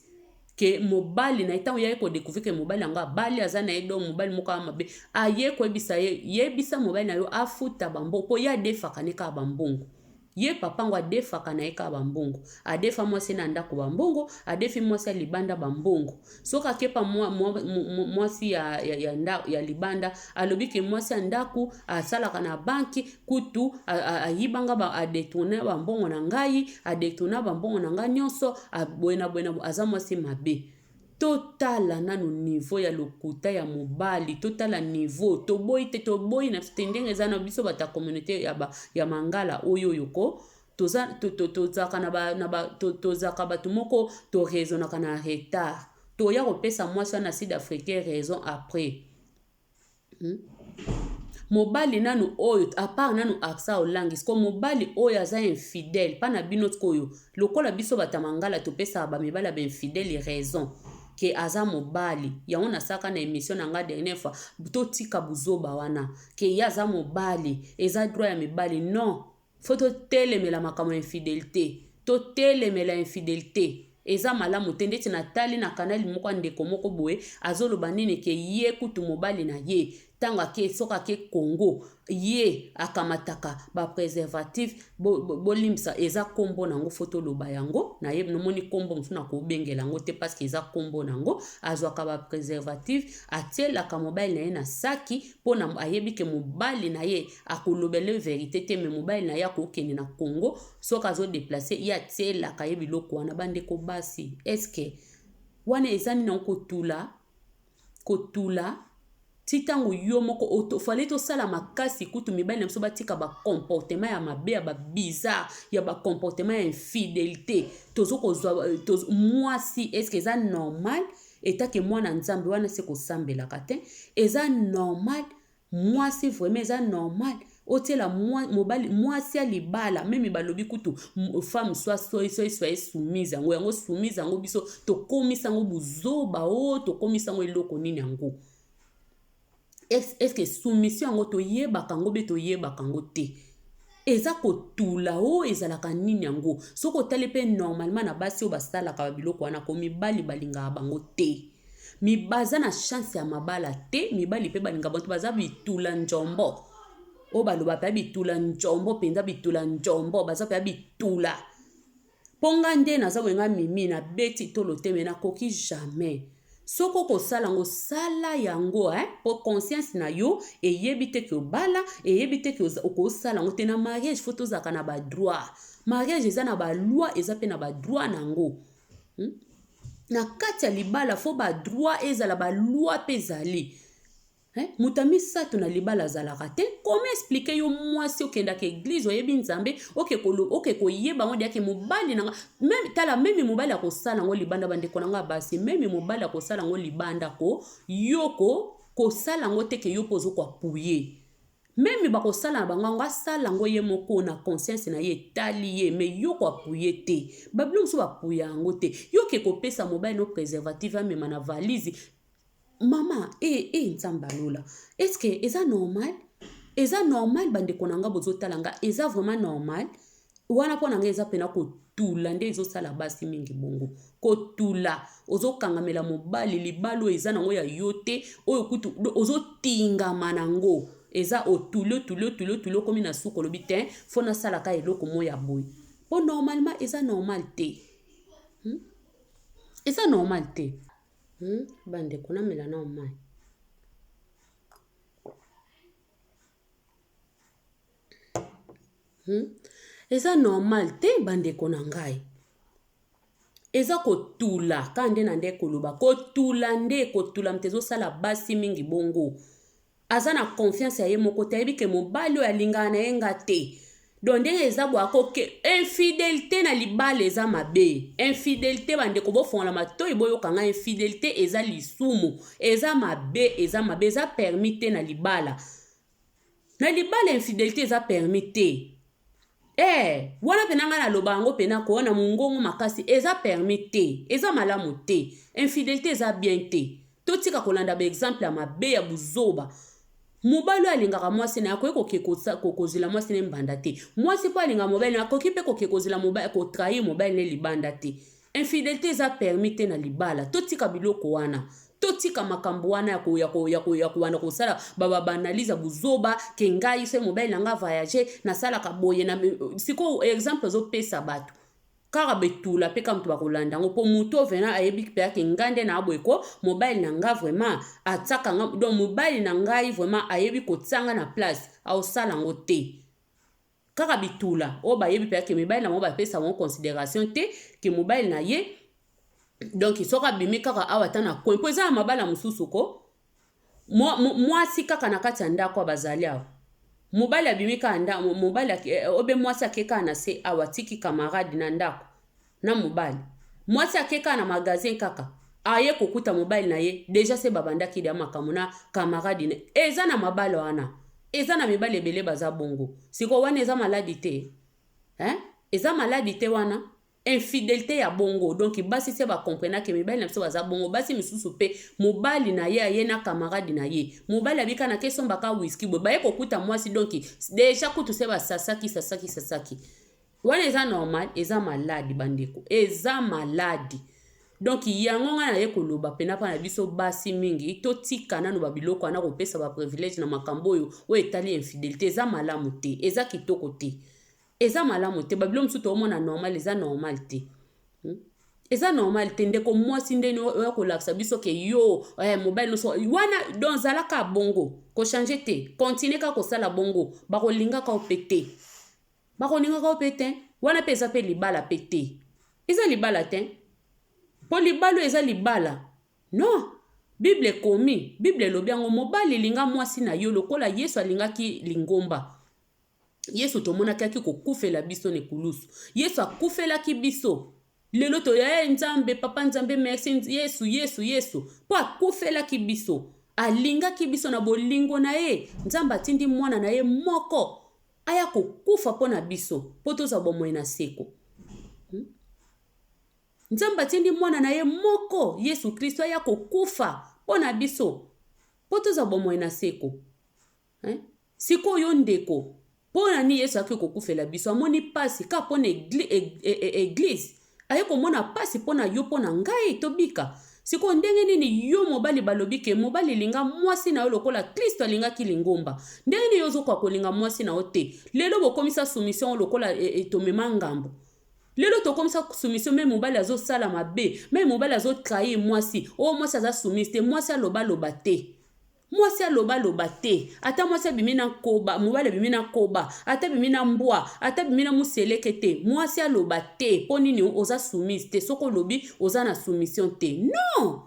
S1: ke mobali na itango ya ko découvrir ke mobali anga bali aza na edo mobali moko amabe aye ko yebisa mobali na yo afuta bambongo po ya defaka ne ka bambongo ye papa ngo adefaka na eka bambongo adefa mwasi na ndako bambongo adefi mwasi ya libanda bambongo soka kepa mwasi ya libanda alobi ke mwasi ya ndako asalaka na banki kutu ayibanga ba adetourner bambongo na ngai adetourner bambongo na ngai nyonso abwena aza mwasi mabe. Totala nanu niveau ya lokuta ya mobali, totala niveau, toboyi na stendenge za na biso bata communauté ya mangala oyo yoko, tozaka batu moko to raisonnaka na retard, toya kopesa mwasi na sud africain raison après. Mobali nanu oyo, à part nanu Arza olangi, sko mobali oyo aza infidèle, pa na bino tkoyo, lokola biso bata mangala topesa ba mibala ba infidèle raison. Ke aza mobali ya ona saka na émission na nga dernière fois totika buzoba wana ke ya aza mobali eza droit ya mibali non faut telemela makamo infidélité to telemela infidélité eza malamu te ndeti na tali na kanali moko ndeko moko boye azoloba nini ke ye kutu mobali na ye tanga ke soka ke Congo ye akamataka ba préservatif bolimsa eza kombo nango photo loba yango na ye nomoni kombo mfuna ko bengela ngo te parce que eza kombo nango azwaka ba préservatif atiela ka mobile na ye na saki pona ayebi ke mobali na ye akolobele vérité te mais mobile na ye akokeni na Congo soka zo déplacer ya atiela ka yebi loko wana bande ko basi est-ce que wana ezani na kotula titango yo moko fallait to sala makasi kutu mibali na biso batika ba comportement ya mabe ya ba bizarre ya ba comportement ya infidélité mwasi est-ce que eza normal etake mwana nzambe wana se ko sambelaka te eza normal mwasi vraiment eza normal otela mobali mwasi ya libala meme balobi kutu femme soit soumise yango soumise yango biso to komisa yango buzoba to komisa yango eloko nini yango. Est-ce que soumission yango to yebaka yango be to yebaka yango te eza kotula ezalaka nini yango soko tali pe normalement na basi o basalaka biloko wana ko mibali balingaka bango te mibaza na chance ya mabala te mibali pe balinga bantu baza bitula njombo o baloba pe bitula njombo penza bitula njombo baza pe bitula ponga nde naza wenga mimi na beti tolo te mena koki jamais soko ko salango sala yango po conscience na yo eyebite ke obala eyebite ke oko salango te na mariage faut tozaka na ba droit mariage eza na ba loi eza pe na ba droit nango na kati ya libala faut ba droit ezala ba loi pe zali mutami sato na libala zalaka te comment expliquer yo mwasi okenda ke église oyebi nzambe oke koyeba ngo diake mobali nanga même tala même mobali akosala ngo libanda bandeko nanga basi même mobali akosala ngo libanda ko yoko kosala ngo te ke yo pozo kwa puye même bakosala bango asala ngo ye moko na conscience na ye tali ye mais yo kwa puye te bablo so bapuya ngo te yo ke kopesa mobali no préservatif amema na valise. Mama, nzambalola. Est-ce que eza normal? Eza normal bandeko nanga bozotalanga, eza vraiment normal? Wana po nanga eza pena kotula nde ezosala basi mingi bongo. Kotula, ozokangamela mobali libalo eza nango ya yote, oyo kutu ozotingama nango. Eza otulo komi na suko lobi te, fona salaka eloko moya boy. Po normalement eza normal te. Eza normal te. Bande kuna melana omai eza normal te bande kona ngai eza kotula kande na nde koloba kotula mtezo sala basi mingi bongo aza na confiance ya ye moko te yebi ke mobali alinga na yenga te donde eza bwako ke infidélité na libala eza mabe infidélité bande ko bofonga matoyi boyo kanga infidélité eza lisumu eza mabe eza permis te na libala infidélité eza permis te wana penanga na lobango pena ko na mungongo makasi eza permis te, eza malamu te, infidélité eza bien te. Totika kolanda ba exemple ya mabe ya buzoba. Mobali alingaka mwasi na akoki kokozila mwasi ne mbanda te. Mwasi po alinga mobali na akoki pe kokozila mobali ko trahir mobali ne libanda te. Infidélité eza permis te na libala. Totika biloko wana. Totika makambo wana ya wana kosala baba banaliza buzoba ke ngai se mobile nanga voyager na sala ka boye na siko exemple zo pesa bato kaka betula pe kam to bakolanda ngo po muto vena ayebi pe ke ngande na aboyeko mobile nanga vraiment ataka nga donc mobile na ngai vraiment ayebi ko tsanga na place au sala ngo te kaka bitula o ba yebi pe ke mobile na mo ba pesa en considération te ke mobile na ye. Donc isoka bimi kaka awata na coin po eza mabala mususu ko mwasi kaka na kati ya ndako bazali awa mobali abimi kaka nda mobali obe mwasi akeka na se awatiki camarade na ndako na mobali mwasi akeka na magazin kaka aye kokuta mobali na ye deja se babandaki dia makambo na camarade ne eza na mabala wana eza na mibali ebele baza bongo siko wana eza maladi te eza maladi te wana infidélité ya bongo donc basi se ba comprendre que mibali na biso baza bongo basi misusu pe mobali na ye na camarade na ye mobali abika na question baka whisky bo ba ye kokuta mwasi donc déjà kutu se ba sasaki wana eza normal eza maladi bandeko eza maladi donc yango nga na ye koloba pena pa na biso basi mingi totika nanu ba biloko ana kopesa ba privilège na makambo oyo o etali infidélité eza malamu te eza kitoko te eza malamu te babilo msusu to mona normal eza normal te eza normal te ndeko mwasi ndeni oya kolakisa biso ke yo mobile so wana don zalaka bongo ko changer te continue ka kosala bongo bakolinga ka opete wana pesa pe libala pete eza libala te po libalo eza libala non Bible komi Bible lobiango mobali linga mwasi na yo lokola Yesu alingaki lingomba Yesu tomonaki aki kokufela biso ne kulusu Yesu akufelaki biso lelo to ya nzambe papa nzambe merci Yesu po akufelaki biso alingaki biso na bolingo na ye nzamba atindi mwana na ye moko aya kokufa pona biso po toza bomoi na seko nzamba atindi mwana na ye moko Yesu Kristo aya kokufa pona biso po toza bomoi na seko siko yo ndeko pona ni Yesu aki kokufela biso amoni pasi ka pona église aye komona pasi pona yo pona ngai tobika siko ndenge nini yo mobali balobike mobali linga mwasi na yo lokola Kristo alinga kilingomba ndenge ni yo zokwa kolinga mwasi na ote lelo bokomisa soumission lokola tomema ngambo lelo tokomisa soumission me mobali azo sala mabe me mobali azo trahir mwasi mwasi aza soumise te mwasi aloba te mwasi aloba te ata mwasi abimina koba mobali abimina koba ata bimina mbwa ata bimina museleke te mwasi aloba te po nini oza soumise te soko lobi oza na soumission te non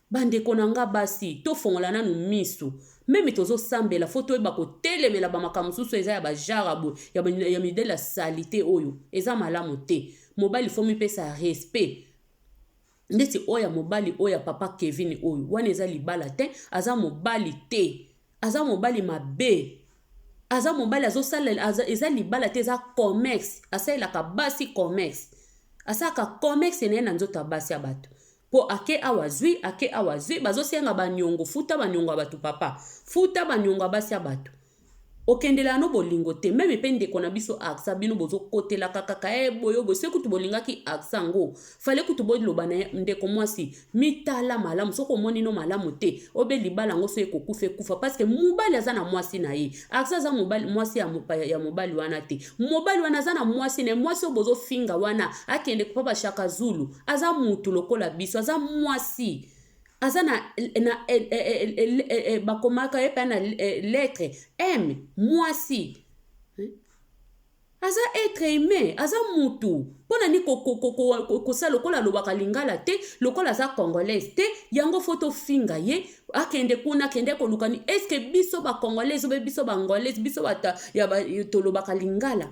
S1: bandeko nanga basi tofongola nanu misu meme tozo sambela foto eba kotelemela bamakambo susu eza ya bajarabo ya midela salite oyo eza malamu te mobali fo mipesa respect ndeti oya mobali oya papa Kevin oyo wana eza libala te aza mobali te aza mobali mabe aza mobali azosala eza libala te eza commerce asalelaka basi commerce asaka commerce na nzoto basi ya bato po ake awazwi bazosenga banyongo futa banyongo bato papa futa banyongo basi ya bato okendela no bolingo te meme pe ndeko na biso aksa bino bozo kotela kaka boyo bose kutu bolingaki aksa ngo fale kutu boloba na ndeko mwasi mitala malamu soko moni no malamu te obe libala ngo so ekokufa kufa parce que mobali azana mwasi na ye aksa za mobali mwasi ya mobali wana te mobali wana azana mwasi na mwasi obozo finga wana akende kupapa Shaka Zulu aza mutu lokola biso aza mwasi azana na bakomaka yepa na lettre M mwasi aza être aimé aza mutu pona ni kosa lokola lobaka lingala te lokola za congolaise te yango foto finga ye akende kuna kende kolukani est-ce que biso ba congolaise ou biso ba angolaise biso bata ya tolobaka lingala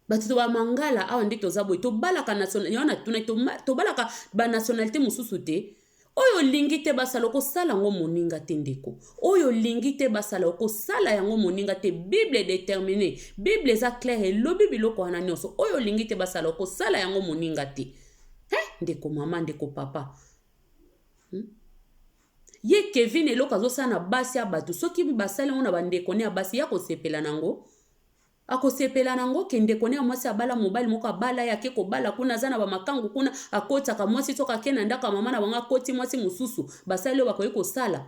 S1: batu ba mangala awa ndi toza boy to balaka national yana tuna to balaka ba nationalité mususu te oyo lingi te basala okosala yango moninga te ndeko. Oyo lingi te basala okosala yango moninga te. Bible déterminé. Bible eza clair elobi biloko wana nyonso. Oyo lingi te basala okosala yango moninga te. Ndeko mama, ndeko papa. Ye Kevin eloko azosala na basi ya bato. Soki basala yango na bandeko ne ya basi ya kosepela nango. Akosepela nango ke ndeko ne ya mwasi abala mobali moko abala yake kobala kuna aza na bamakangu kuna akotaka mwasi soka ake na ndako mama na bango akoti mwasi mosusu basali oyo bakoki kosala.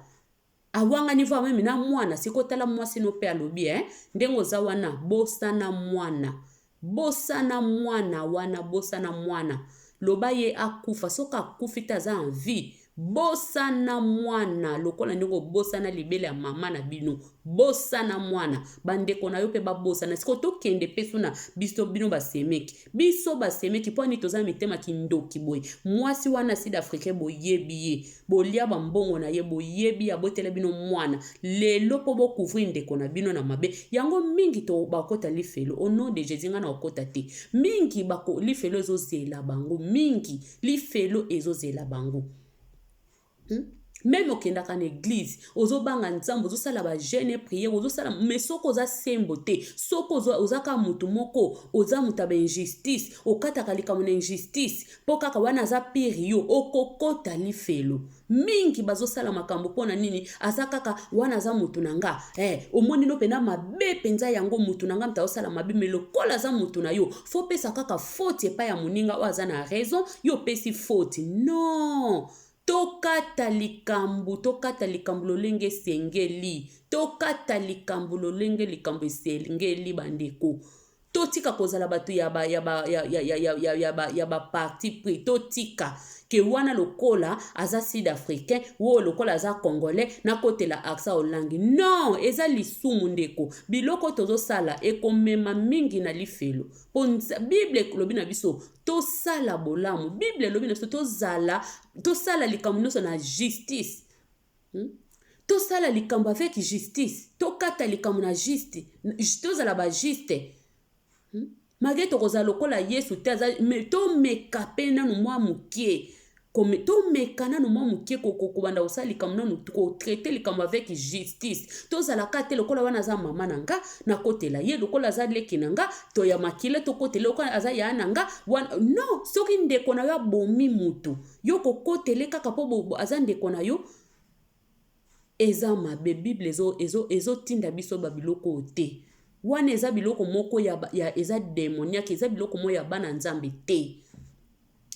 S1: Awanga nivo amemi na mwana sikotala mwasi no pe alobi ndenge oza wana bosana mwana. Bosana mwana wana bosana mwana. Loba ye akufa soka akufi te aza en vie. Bosana mwana lokola ndenge bosana libele ya mama na bino. Bosana mwana bandeko na yo pe babosana siko tokende pesu na biso bino basemeki. Biso basemeki po ani toza mitema kindoki boy. Mwasi wana Sud-Africain boyebi ye. Bolia bambongo na ye boyebi ya botele bino mwana. Lelo po bo couvrir ndeko na bino na mabe. Yango mingi to bakota lifelo au nom de Jésus nga na okota te. Mingi bako lifelo ezozela bango. Mingi lifelo ezozela bango. Même okenda kan église ozobanga nzambo ozosala ba jeûne prière ozosala mais soko oza sembo te soko ozaka mutu moko oza muta ba injustice okataka likambo na injustice po kaka wana aza pire yo okokota lifelo mingi bazosala makambo pona nini azakaka wana aza mutu nanga omoni no pena mabe penza yango mutu nanga mta osala mabe melokola aza mutu na yo fo pesa kaka faute epa ya moninga o aza na raison yo pesi faute non. Tokata likambu lolenge sengeli. Tokata likambu lolenge likambu sengeli bandeko. Totika kozala batu ya ba parti pris. Totika ke wana lokola aza Sud-Africain wo lokola aza Congolais na kote la aksa olangi. Non, eza lisumu ndeko. Biloko tozo sala ekomema mingi na lifelo. Ponza Bible lobi na biso to sala bolamu. Bible lobi na biso to sala likambo nyonso na justice. To sala likambo avec justice. To kata likambo na justice. To zala ba juste. Malgré tokoza lokola Yesu te me to mekape nanu mwa mukie. Comme to mekana no mwa mukie kokobanda osala likambo nanu ko traiter likambo avec justice. To zala kate lokola wana za mama nanga na kotela ye lokola za leki nanga to ya makile to kotela lokola aza ya nanga no soki ndeko na yo bomi mutu yo kokotele kaka po aza ndeko na yo eza mabe Bible ezo tinda biso babiloko te. Wana eza biloko moko ya eza demoniaque eza biloko mo ya bana nzambe te.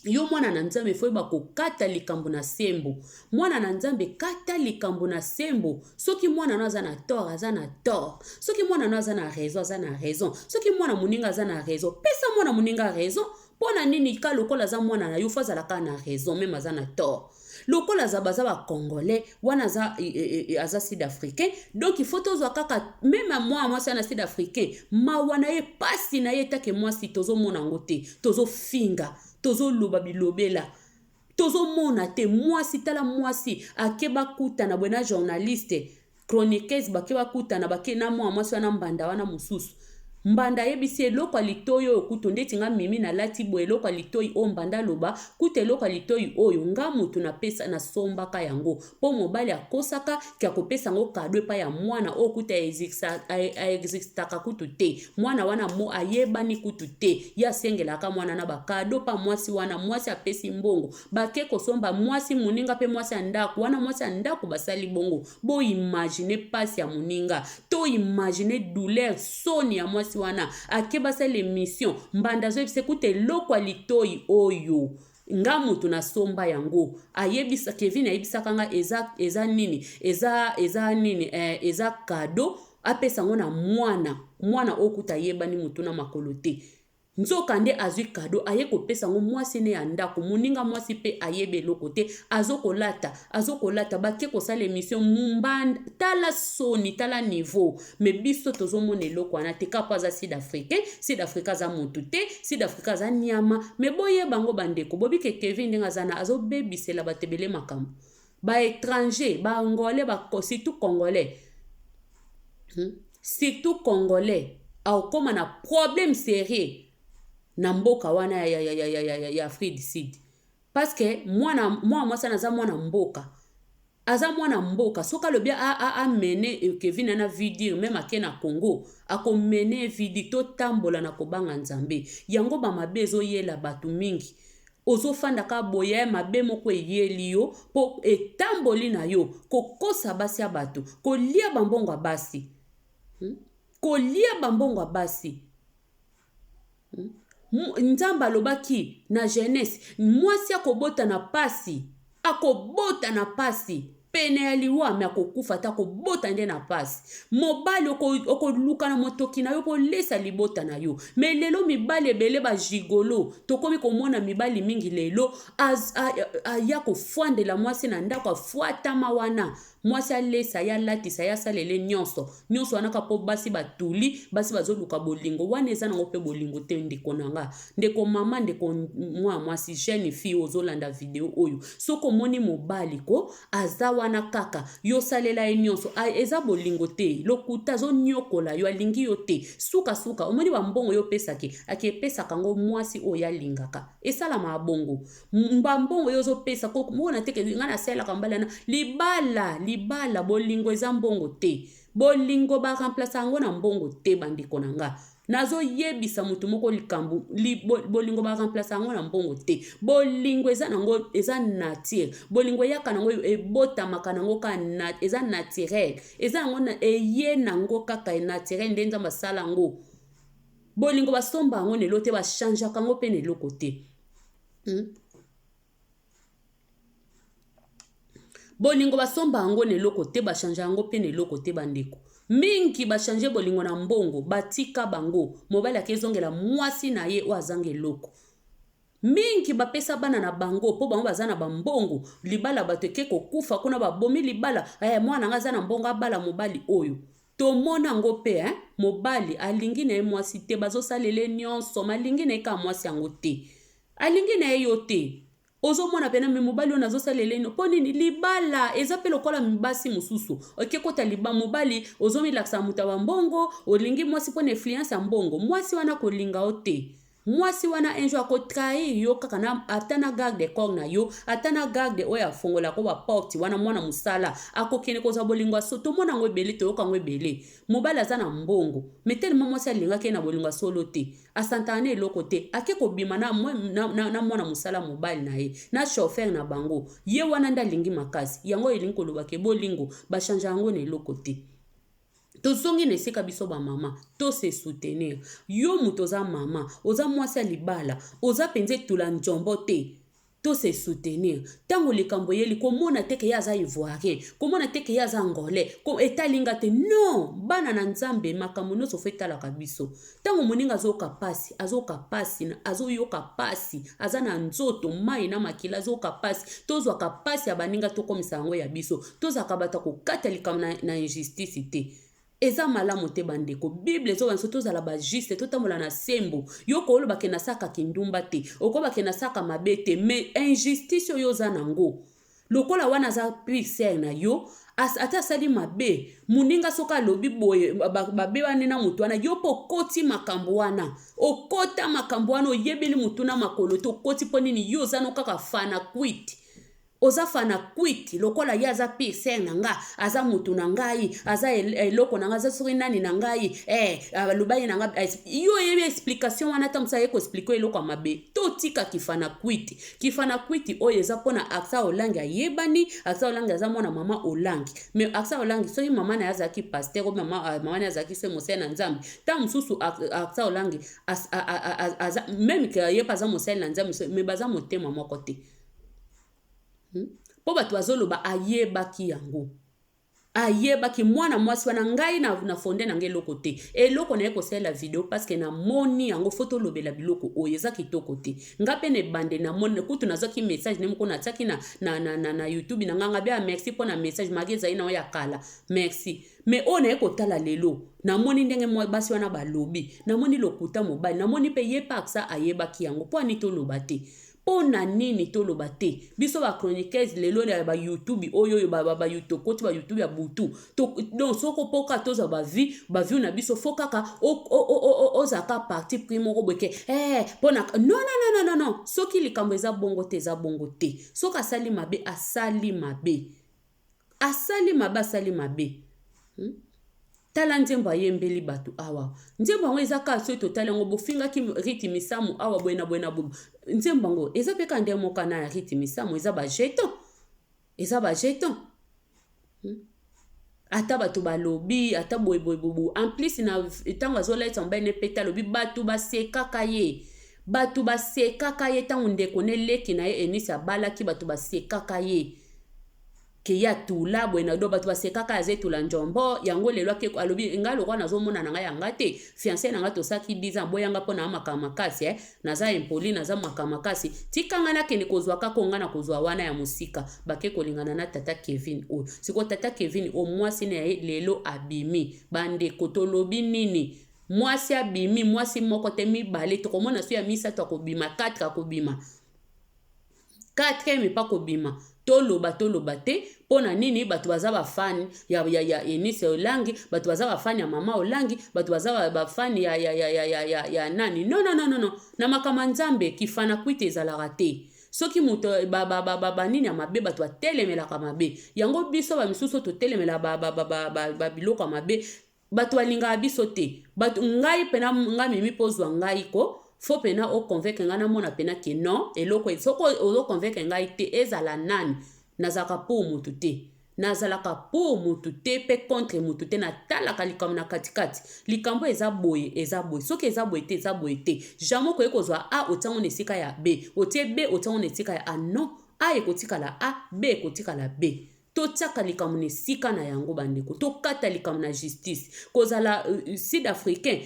S1: Yo mwana na nzambe fo ba kokata likambo na sembo. Mwana na nzambe kata likambo na sembo. Soki mwana na aza na tort aza na tort. Soki mwana na aza na raison aza na raison. Soki mwana muninga aza na raison. Pesa mwana muninga raison. Pona nini ka lokola za mwana na yo fazala ka na raison même aza na tort. Lokola za baza ba Congolais wana aza Sud-Africain donc il faut tozwa kaka même moi na Sud-Africain ma wana ye pasi na ye take mwasi tozo mona ngote tozo finga tozo loba bilobela tozo mona te mwasi tala mwasi akeba kuta na bwana journaliste chroniqueuse bakeba kuta na bakena mwasi wana mbanda wana mususu mbanda yebisi eloko alitoyo okuto ndeti nga mimi na lati bo eloko alitoyi o mbanda loba kuta eloko alitoyi oyo nga mutu na pesa na sombaka yango po mobali akosaka ki akopesa ngo kado epa ya mwana okuta existaka kutu te mwana wana mo ayebani kutu te ya sengelaka mwana na bakado pa mwasi wana mwasi apesi mbongo bake kosomba mwasi muninga pe mwasi andako wana mwasi andako basali bongo bo imagine pasi ya muninga to imagine douleur soni ya mwasi wana akeba sa l'émission mbanda zo ebisekuta loko alitoyi oyo nga mutu na somba yango ayebisa Kevin ayebisaka nga eza nini eza kado apesa ngo na mwana okuta yebani mutu na makolo te nzoka nde azwi kado aye kopesa ngo mwasi ne ya ndako muninga mwasi pe ayebe loko te azokolata bake kosala émission mumbanda tala soni tala niveau me biso tozomona eloko wana te kapa za Sud-Africain za mutu te Sud-Africain za nyama me boye bango bandeko bobike Kevin ndenga zana azobebisela batebele makambo ba étranger ba angolais ba surtout congolais au koma na problème sérieux na mboka wana ya Afrique du Sud parce que moi ça naza mwana mboka aza mwana mboka soka lobi a mene Kevin na vidéo même ake na Congo ako mene vidéo to tambola na kobanga nzambe yango ba mabezo yela batu mingi ozofanda ka boye mabe moko eyeli yo po etamboli na yo kokosa basi ya bato kolia bambongo ya basi kolia bambongo ya basi nzamba lobaki na jeunesse mwasi akobota na pasi akobota na pasi pene ya liwame akokufa ta akobota nde na pasi mobali okoluka na motoki na yo polesa libota na yo me lelo mibali ebele bajigolo tokomi komona mibali mingi lelo aya kofwandela mwasi na ndako afuatama wana mwasi alesa ya latisa ya salele nyonso wana kapo basi batuli basi bazoluka bolingo wana eza nango pe bolingo te ndeko nanga ndeko mama ndeko mwasi jeune fille ozolanda video oyo soko moni mobali ko aza wana kaka yo salela ye nyonso eza bolingo te lokuta zo nyokola yo alingi yo te suka omoni bambongo yo pesake akepesaka ngo mwasi oyo alingaka esala mabongo mbambongo yo zo pesa ko mona teke ngana sela kambala na libala bolingo eza mbongo te bolingo ba remplace ngo na mbongo te bandiko nanga nazo yebisa mutu moko likambu bolingo ba remplace ngo na mbongo te bolingo eza nango eza nature bolingo yaka nango ebota makana ngo ka eza naturel eza ngo na eye nango kaka naturel ndenza masala ngo bolingo basomba ngo nelo te ba changer kango pe nelo kote bolingo basomba yango neloko te bashanje yango pe neloko te bandeko mingi bashanje bolingo na mbongo batika bango mobali akezongela mwasi na ye o azange eloko mingi bapesa bana na bango po bango bazana bambongo libala bateke kokufa kuna babomi libala mwana nga zana mbongo abala mobali oyo tomona ngo pe mobali alingi na ye mwasi te bazosalele nyonso malingi na ye ka mwasi yango te alingi na ye yo te ozo mwana pena me mobali ona zosalele no poni ni libala eza pe lokola mbasi mususu okekota liba mobali ozo milaksa mutawa mbongo olingi mwasi pona influence mbongo mwasi wana kolinga ote mwasi wana enjo akotrahi yo kaka na atana garde corps na yo atana garde oya fongola ko ba porte wana mwana musala akokene koza bolingo so to mona ngo ebele to yoka ngo ebele mobali azana mbongo metele mwasi alinga ke na bolingo solo te asantane eloko te ake kobima na mwana musala mobali na ye na chauffeur na bango ye wana ndalingi makasi yango elingi koloba ke bolingo ba changer yango na eloko te tozongi na esika biso ba mama to se soutenir yo muto za mama oza mwasi ya libala oza penze tula njombo te to se soutenir tango likambo yeli komona teke ya za ivoirien komona teke ya za angolais ko etalinga te no bana na nzambe makambo no so fetala kabiso tango moninga azoka pasi azoyoka pasi aza na nzoto mai na makila azoka pasi tozwa ka pasi ya baninga to komisa yango ya biso tozaka bata ko kata likambo na injustice te eza malamu te bandeko bible ezo banso tozala ba juste totambola na sembo yoko olo bakena saka kindumba te oko bakena saka mabe te mais injustice oyo za nango lokola wana za pixel na yo ata sali mabe muninga soka lobi boye babe wana na mutu wana yo po koti makambo wana okota makambo wana oyebeli mutu na makolo to koti ponini yo za no kaka fana quit oza fana kwiti lokola ya aza pixel na nga aza mutu na ngai aza eloko na nga aza soki nani na ngai lubai na nga yo yebi explication wana ta musa yeko expliquer eloko mabe to tika kifana kwiti oyo eza pona aksa olangi ayebani aksa olangi aza mwana mama olangi mais aksa olangi soki mama na yaza ki pasteur ou mama na yaza ki se mosel na nzambe ta mususu aksa olangi même que yepa aza mosel na nzambe mais baza motema moko te po bato bazoloba ayebaki yango ayebaki mwana mwasi wana ngai na fonde na ngeloko te eloko na ekosala video parce que na moni yango photo lobela biloko oyo eza kitoko te ngape ne bande na moni kutu nazoki message ne mko na tsaki na YouTube na nganga bia merci pona message mageza ina ya kala merci mais on ekotala lelo na moni ndenge mwa basi wana balobi na moni lokuta mobali na moni pe yepa aksa ayebaki yango po ani to loba te pona nini toloba te biso ba chroniqueurs lelo ya ba YouTube oyo ba YouTube koti ba YouTube ya butu donc soko poka toza ba vie na biso fokaka o zaka parti primo robeke pona non soki likambo eza bongo te soka asali mabe asali mabe tala nzembo ayembeli batu awa nzembo yango eza ka so totala yango bofingaki ritimi samu awa bwena bubu nzembo yango eza pe kande moka na ritimi samu eza ba jeton ata batu balobi ata boy en plus na tango azolaita mbene peta lobi batu basekaka ye tango ndeko ne leki na ye enisa balaki batu basekaka ye ke ya tula bwena do batu basekaka azetula njombo yango lelo ake alobi ngalo kwa nazomona nanga yanga te fiancé nanga tosaki 10 ans boyanga pona makamakasi naza impoli naza makamakasi tikanga na kende kozwa kakonga na kozwa wana ya musika bake kolingana na tata Kevin o siko tata Kevin o mwasi ne lelo abimi bande kotolobi nini mwasi abimi mwasi moko te mibale tokomona so ya misato akobima 4 akobima 4 mi pa kobima toloba te pona nini batu baza ba fan ya Eunice Olangi batu baza ba fan ya mama Olangi batu baza ba fan ya nani non na makama nzambe kifana kwite ezalaka te soki muto ba nini ya mabe batu atelemela mabe yango biso ba misusu to telemela ba biloko mabe batu alinga biso te batu ngai pena ngami mipozwa ngai ko fo pena o convaincre ngana mona pena ke non eloko soko o convaincre ngai te ezala nani nazaka po mutu te nazalaka po mutu te pe contre mutu te na talaka likambo na katikati likambo eza boye soki eza boye te jamais ko ekozwa a otango nesika ya b otie b otango nesika ya a non a ekotikala a b ekotikala b totiaka likambo nesika na yango bandeko tokata likambo na justice kozala sud-africain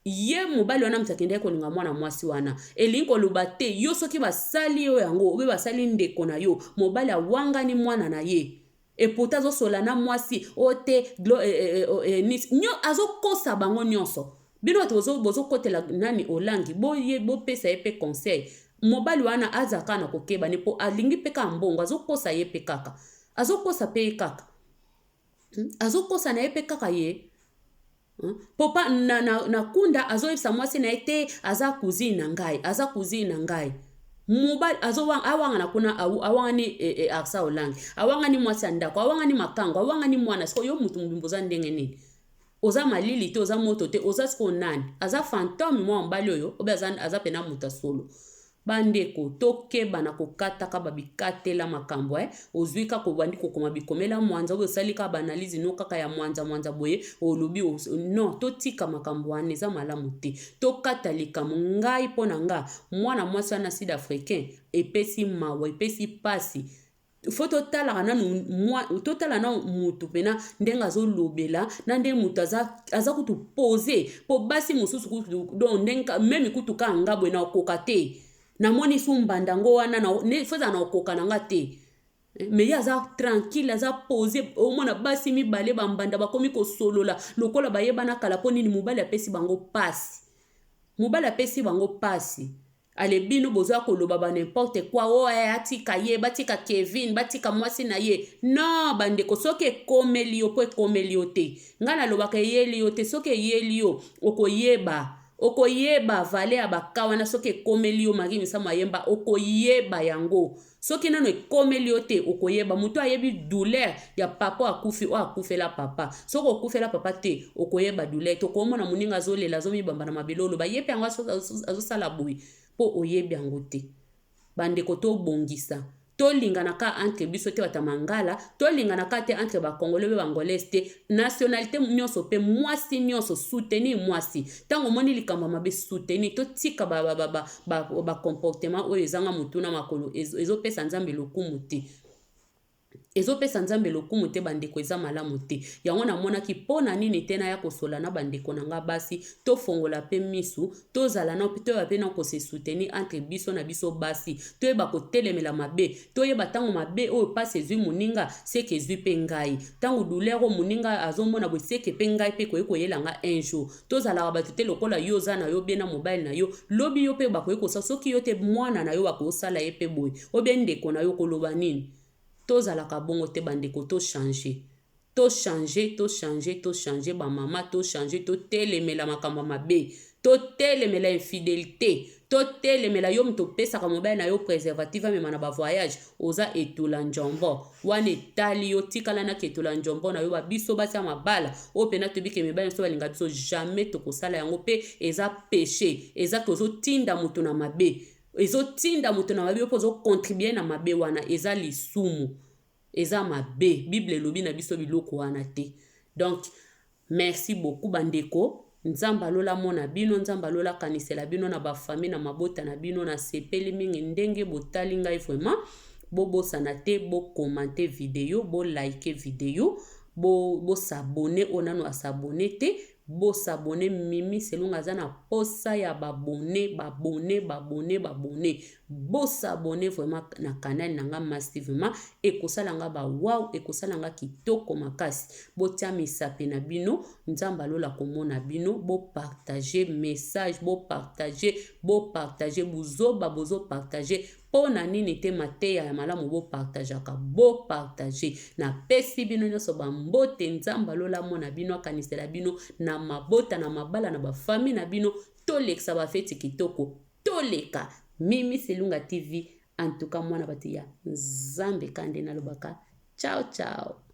S1: ye mobali wana mtakende kolinga mwana mwasi wana elingi koloba te yo soki basali yo yango obe basali ndeko na yo mobali awangani mwana na ye epota azosola na mwasi ote nyo azokosa bango nyonso bino bato bozokotela nani Olangi bopesa ye pe conseil mobali wana azaka na kokeba ne po alingi pe ka mbongo azokosa ye pe kaka azokosa pe kaka azokosa na ye pe kaka ye popa na kunda azoyebisa mwasi na ete aza kuzina ngai mobali awanga na kuna awangani aksa Olangi awangani mwasi andako awangani makango awangani mwana siko yo mutu mbimboza ndenge nini oza malili te oza moto te oza siko nani aza fantôme mwa mbali oyo obe aza pena muta solo bandeko tokeba na kokataka babikatela makambo ozwika ko bandi kokoma bikomela mwanza osalika ba analyse no kaka ya mwanza boye olubi non totika makambo wana eza malamu te tokata likambo ngai pona nga mwana mwasi wana sud-africain epesi mawa epesi pasi faut totala na mutu pena ndenga zolobela na nde mutu aza kutu poser po basi mususu kutu don ndenga meme kutu ka ngabwe na okokate na moni sumbandango wana na foza na okoka nanga te mais aza tranquille aza posé au mona basi mibale bambanda bakomi ko solola lokola bayebana kala po nini mobali apesi bango pasi ale bino bozwa koloba ba n'importe quoi atika ye batika Kevin batika mwasi na ye non bandeko soki komeli yo po komeli yo te ngana lobaka yeli yo te soki yeli yo okoyeba vale abakawa na soki komeli yo mari misama yemba okoyeba yango soki nano komeli yo te okoyeba mutu ayebi douleur ya papa akufi o akufela papa soko okufela papa te okoyeba douleur to komona muninga zolela zomibamba na mabilolo ba yepe yango azosala boyi po oyebi yango te bandeko to bongisa to lingana ka entre biso te batamangala to lingana ka te entre ba congolais be bangolais te nationalité nyonso pe mwasi nyonso soutenir mwasi tango moni likamba mabe soutenir to tika ba comportement oyo ezanga mutuna makolo ezopesa nzambe lokumu te ezopesa nzambe lokumu te bandeko eza malamu te yango namonaki mpona nini te naya kosola na bandeko na nga basi tofongola mpe misu tozala na toyeba mpe na kose soutenir entre biso na biso basi toyeba kotelemela mabe toyeba ntango mabe oyo pasi ezwi moninga seke ezwi mpe ngai ntango douleur oyo moninga azomona boye seke mpe ngai mpe koye koyelanga un jour tozalaka bato te lokola yo oza na yo bie na mobile na yo lobi yo mpe bakoye kosala soki yo te mwana na yo bakosala ye mpe boye obie ndeko na yo koloba nini tozalaka bongo te bandeko to changer ba mama to changer to telemela makambo mabe to telemela infidélité to telemela yo mto pesaka mobile na yo préservative mema na ba voyage oza etula njombo wana etali yo tikala na ketula njombo na yo ba biso basi mabala o pena to bike mebale so balinga biso jamais to kosala yango pe eza péché eza tozo tinda mutu na mabe ezotinda moto na mabe opo contribuer na mabe wana eza lisumu eza mabe bible elobi na biso biloko wana te. Donc merci beaucoup bandeko nzamba lola mona bino nzamba lola kanisela bino na ba famille na mabota na bino na sepeli mingi ndenge botali ngai vraiment bobosana te bo commenter video bo like video bo s'abonner onano asabone te bo s'abonner Mimi Selunga zana posa ya babone bo s'abonner vraiment na canal nanga massivement ekosala nga ba wow ekosala nga kitoko makasi bo tia misape na bino nzamba lola komona bino bo partager message bo partager buzoba bozo partager pona nini te mateya ya malamu bo partageaka bo partager na pesi bino nyoso bambote nzamba lola mona bino akanisela bino na mabota na mabala na ba famille na bino toleksa ba feti kitoko toleka Mimi Selunga TV en tout cas mwana batu ya nzambe kande na lobaka ciao ciao.